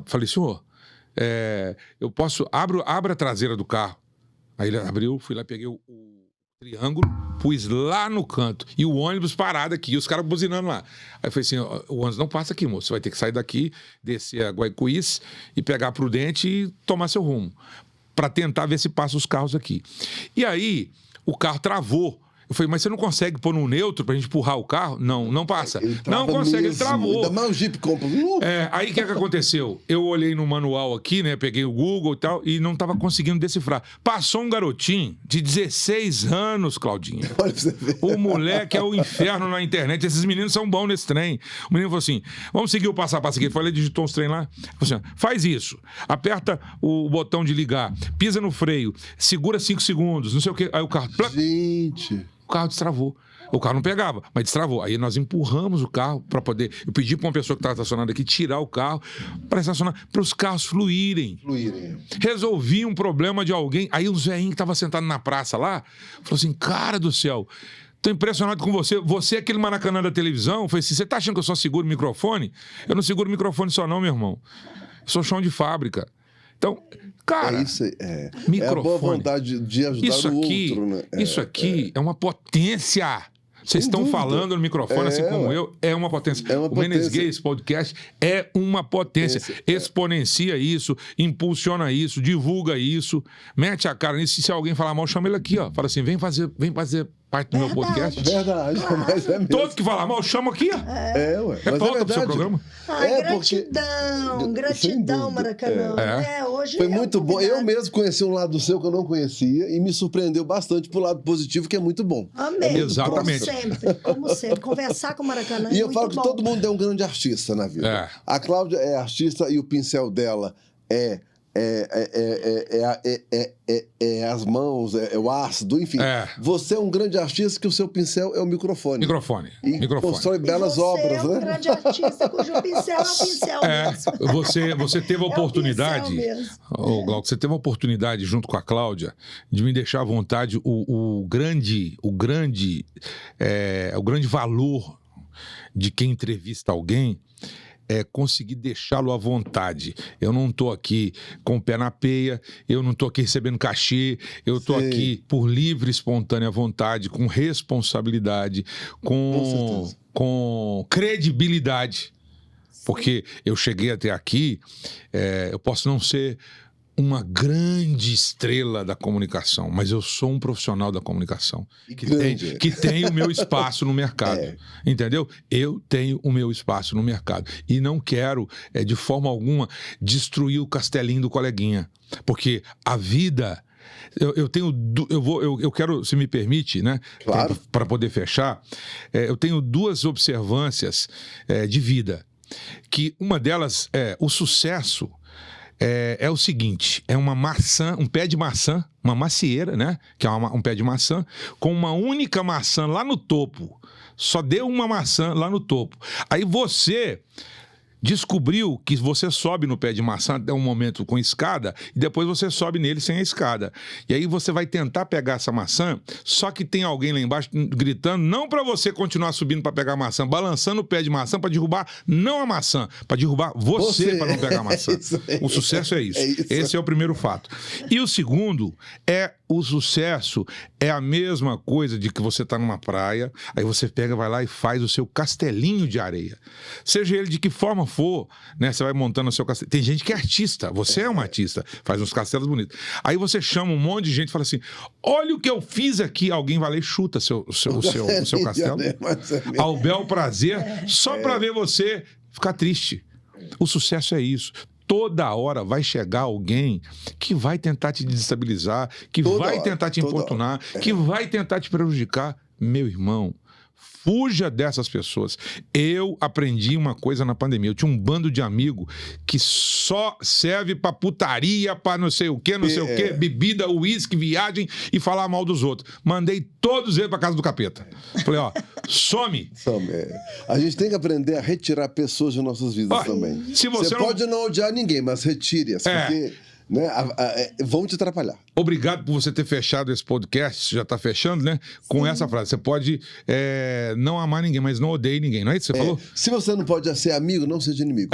Falei, senhor, eu posso... Abra a traseira do carro. Aí ele abriu, fui lá, peguei o triângulo, pus lá no canto. E o ônibus parado aqui, e os caras buzinando lá. Aí eu falei assim, o ônibus não passa aqui, moço. Você vai ter que sair daqui, descer a Guaicuís e pegar a Prudente e tomar seu rumo. Para tentar ver se passa os carros aqui. E aí, o carro travou. Eu falei, mas você não consegue pôr no neutro pra gente empurrar o carro? Não, não passa. Não consegue, ele travou. Ainda mais o Jeep compra. Aí o que aconteceu? Eu olhei no manual aqui, né? Peguei o Google e tal, e não tava conseguindo decifrar. Passou um garotinho de 16 anos, Claudinha. Olha pra você ver. O moleque é o inferno na internet. Esses meninos são bons nesse trem. O menino falou assim: vamos seguir o passo a passo aqui. Ele falou, ele digitou uns trem lá. Falou assim, faz isso. Aperta o botão de ligar, pisa no freio, segura 5 segundos, não sei o quê. Aí o carro. Gente. O carro destravou. O carro não pegava, mas destravou. Aí nós empurramos o carro para poder... Eu pedi para uma pessoa que estava estacionada aqui tirar o carro para estacionar, para os carros fluírem. Resolvi um problema de alguém. Aí um velhinho que estava sentado na praça lá, falou assim, cara do céu, tô impressionado com você. Você é aquele Maracanã da televisão? Eu falei assim, você tá achando que eu só seguro o microfone? Eu não seguro o microfone só não, meu irmão. Eu sou chão de fábrica. Então, cara, microfone. É a boa vontade de ajudar o outro, né? Isso aqui é uma potência. Vocês estão falando no microfone, assim como eu, é uma potência. O Menes Gay, esse podcast, é uma potência. Exponencia isso, impulsiona isso, divulga isso, mete a cara nisso. Se alguém falar mal, chama ele aqui, ó. Fala assim, vem fazer parte do meu podcast. Verdade, mas é mesmo. Todo que falar mal, chama aqui, ó. Ué. É pauta pro seu programa. Gratidão, Maracanã. Hoje foi muito bom. Eu mesmo conheci um lado seu que eu não conhecia e me surpreendeu bastante pro lado positivo, que é muito bom. Amém. Exatamente. Como sempre. Conversar com o Maracanã E eu falo que todo mundo é um grande artista na vida. A Cláudia é artista e o pincel dela é as mãos, é o ácido, enfim. Você é um grande artista que o seu pincel é o microfone. Microfone. Constrói belas obras, né? Você é um grande artista cujo pincel é o pincel mesmo. Você teve a oportunidade, Glauco, você teve a oportunidade, junto com a Cláudia, de me deixar à vontade o grande valor de quem entrevista alguém é conseguir deixá-lo à vontade. Eu não estou aqui com o pé na peia, eu não estou aqui recebendo cachê, eu estou aqui por livre, espontânea vontade, com responsabilidade, com credibilidade. Porque eu cheguei até aqui, eu posso não ser uma grande estrela da comunicação, mas eu sou um profissional da comunicação que tem o meu espaço no mercado, entendeu? Eu tenho o meu espaço no mercado e não quero, de forma alguma, destruir o castelinho do coleguinha, porque a vida... Eu quero, se me permite, né? Claro. Para poder fechar, eu tenho 2 observâncias de vida, que uma delas é o sucesso. É o seguinte, é uma maçã, um pé de maçã, uma macieira, né? Que é um pé de maçã, com uma única maçã lá no topo. Só deu uma maçã lá no topo. Aí você descobriu que você sobe no pé de maçã até um momento com escada e depois você sobe nele sem a escada. E aí você vai tentar pegar essa maçã, só que tem alguém lá embaixo gritando, não para você continuar subindo para pegar a maçã, balançando o pé de maçã para derrubar não a maçã, para derrubar você para não pegar a maçã. O sucesso é isso. Esse é o primeiro fato. E o segundo o sucesso é a mesma coisa de que você está numa praia, aí você pega, vai lá e faz o seu castelinho de areia. Seja ele de que forma for, né? Você vai montando o seu castelo. Tem gente que é artista, você é uma artista, faz uns castelos bonitos. Aí você chama um monte de gente e fala assim, olha o que eu fiz aqui. Alguém vai lá e chuta o seu castelo. Ao bel prazer, só para ver você ficar triste. O sucesso é isso. Toda hora vai chegar alguém que vai tentar te desestabilizar, que vai tentar te importunar, que vai tentar te prejudicar. Meu irmão, Fuja dessas pessoas. Eu aprendi uma coisa na pandemia. Eu tinha um bando de amigo que só serve pra putaria, pra não sei o quê, não sei o quê, bebida, uísque, viagem e falar mal dos outros. Mandei todos eles pra casa do capeta. Falei, ó, some. A gente tem que aprender a retirar pessoas de nossas vidas também. Se você pode não odiar ninguém, mas retire-as, porque... Né? Vão te atrapalhar. Obrigado por você ter fechado esse podcast, já está fechando, né? Com essa frase. Você pode não amar ninguém, mas não odeie ninguém, não é isso que você falou? Se você não pode ser amigo, não seja inimigo.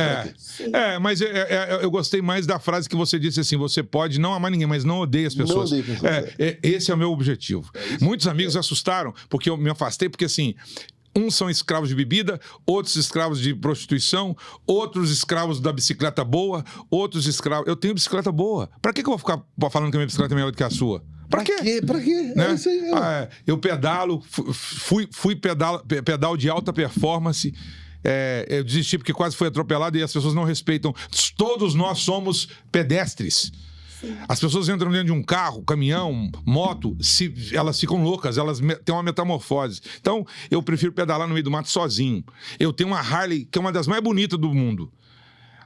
Mas eu gostei mais da frase que você disse assim: você pode não amar ninguém, mas não odeie as pessoas. Não odeie pessoas. Esse é o meu objetivo. Muitos amigos assustaram, porque eu me afastei, porque assim... Uns são escravos de bebida, outros escravos de prostituição, outros escravos da bicicleta boa, outros escravos... Eu tenho bicicleta boa. Pra que eu vou ficar falando que a minha bicicleta é melhor do que a sua? Pra quê? Pra quê? Né? Eu pedalo, fui pedal de alta performance. Eu desisti porque quase fui atropelado e as pessoas não respeitam. Todos nós somos pedestres. As pessoas entram dentro de um carro, caminhão, moto, elas ficam loucas, elas têm uma metamorfose. Então, eu prefiro pedalar no meio do mato sozinho. Eu tenho uma Harley, que é uma das mais bonitas do mundo.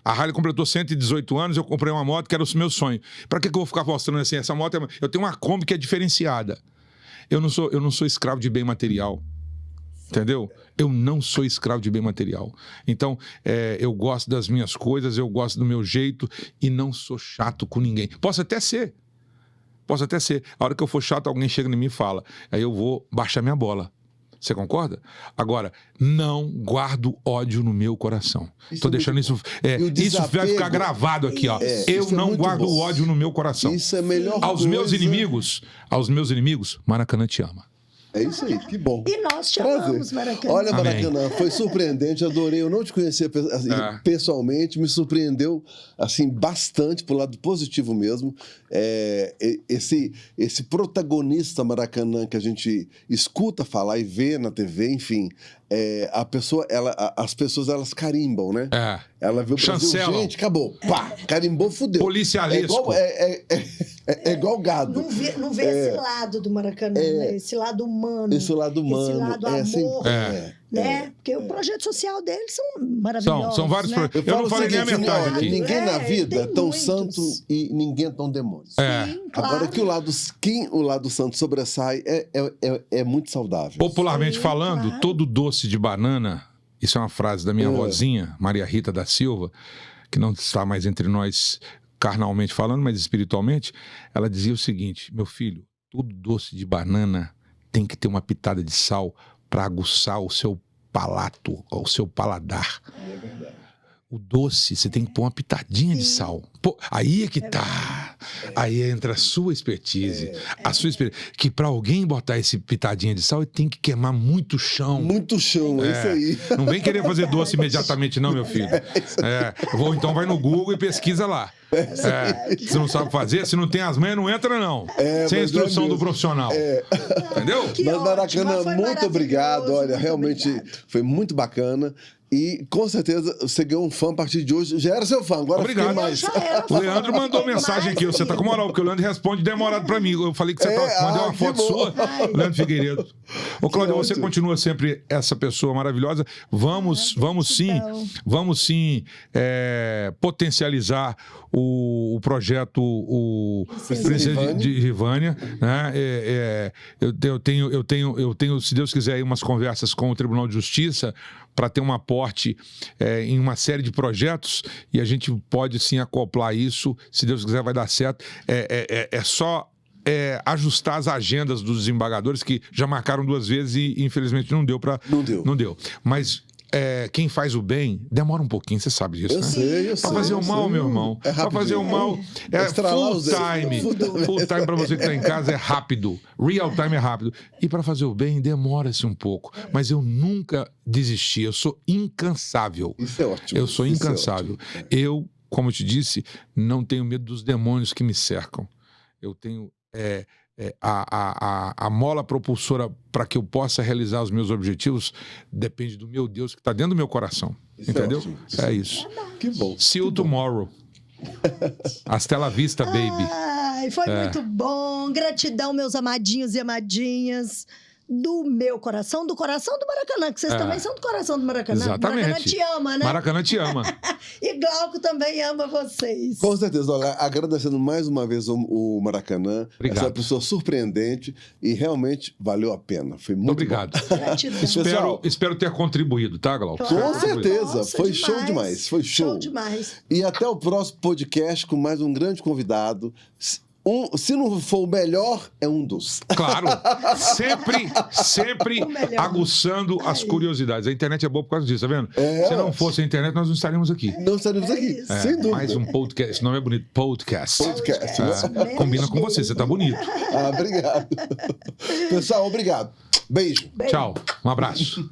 A Harley completou 118 anos, eu comprei uma moto que era o meu sonho. Pra que eu vou ficar mostrando assim? Essa moto eu tenho uma Kombi que é diferenciada. Eu não sou escravo de bem material. Entendeu? Eu não sou escravo de bem material. Então, eu gosto das minhas coisas, eu gosto do meu jeito e não sou chato com ninguém. Posso até ser. A hora que eu for chato, alguém chega em mim e fala. Aí eu vou baixar minha bola. Você concorda? Agora, não guardo ódio no meu coração. Estou deixando isso... isso vai ficar gravado aqui, ó. Eu não guardo ódio no meu coração. Isso é melhor aos meus inimigos, Maracanã te ama. É isso aí, que bom. E nós te amamos, Maracanã. Olha, Maracanã, foi surpreendente, adorei. Eu não te conhecia pessoalmente, me surpreendeu assim, bastante pro lado positivo mesmo. Esse protagonista Maracanã que a gente escuta falar e vê na TV, enfim, as pessoas elas carimbam, né? Ela vê o Brasil, gente, acabou, pá, carimbou, fudeu. Policialesco. É igual gado. Não vê esse lado do Maracanã, né? Esse lado humano. Esse lado humano. Esse lado amor, né? Porque o projeto social deles são maravilhosos. São vários projetos. Eu não falei nem a metade aqui. Ninguém na vida é tão santo e ninguém é tão demônio. Sim, claro. Agora que o lado santo sobressai é muito saudável. Popularmente falando, todo doce de banana, isso é uma frase da minha vozinha, Maria Rita da Silva, que não está mais entre nós carnalmente falando, mas espiritualmente, ela dizia o seguinte: meu filho, todo doce de banana tem que ter uma pitada de sal para aguçar o seu palato, o seu paladar. É verdade. O doce, você tem que pôr uma pitadinha de sal. Pô, aí é que tá. Aí entra a sua expertise. A sua expertise. Que pra alguém botar esse pitadinha de sal, ele tem que queimar muito chão. Muito chão, é isso aí. Não vem querer fazer doce imediatamente não, meu filho. Então vai no Google e pesquisa lá. Se não sabe fazer, se não tem as manhas, não entra não. Sem a instrução do profissional. Entendeu? Mas Maracanã, muito obrigado. Olha, realmente foi muito bacana. E com certeza você ganhou um fã a partir de hoje. Já era seu fã, agora obrigado. Fiquei mais. O Leandro mandou mensagem aqui. Você tá com moral, porque o Leandro responde demorado pra mim. Eu falei que você mandou uma foto sua. Leandro Figueiredo. Ô, Cláudio, você continua sempre essa pessoa maravilhosa. Vamos sim potencializar o projeto Princesa de Rivânia, né? Eu tenho, se Deus quiser, aí umas conversas com o Tribunal de Justiça para ter um aporte em uma série de projetos e a gente pode sim acoplar isso, se Deus quiser vai dar certo. É só ajustar as agendas dos desembargadores que já marcaram 2 vezes e infelizmente não deu. Não deu. Mas quem faz o bem demora um pouquinho, você sabe disso, eu né? sei. Pra fazer o mal, meu irmão. Pra fazer o mal full time. Full time pra você que tá em casa é rápido. Real time é rápido. E pra fazer o bem demora-se um pouco. Mas eu nunca desisti. Eu sou incansável. Isso é ótimo. Eu sou incansável. Eu, como eu te disse, não tenho medo dos demônios que me cercam. Eu tenho a mola propulsora para que eu possa realizar os meus objetivos depende do meu Deus que está dentro do meu coração. Isso entendeu? É isso. Que bom. See you tomorrow. Hasta la vista, baby. Ai, foi muito bom. Gratidão, meus amadinhos e amadinhas. do meu coração, do coração do Maracanã, que vocês também são do coração do Maracanã. Exatamente. Maracanã te ama, né? Maracanã te ama. E Glauco também ama vocês. Com certeza. Olha, agradecendo mais uma vez o Maracanã. Obrigado. Essa pessoa surpreendente e realmente valeu a pena. Foi muito Obrigado. Gratidão. Espero ter contribuído, tá, Glauco? Com Claro. certeza. Nossa, Foi show demais. Foi show. demais. E até o próximo podcast com mais um grande convidado. Se não for o melhor, é um dos. Claro, sempre O melhor. aguçando as curiosidades. A internet é boa por causa disso, tá vendo? É. Se não fosse a internet, nós não estaríamos aqui. Não estaremos aqui, isso. sem dúvida. Mais um podcast. Esse nome é bonito. Podcast. Podcast, né? Combina com você tá bonito. Obrigado. Pessoal, obrigado. Beijo. Beijo. Tchau. Um abraço.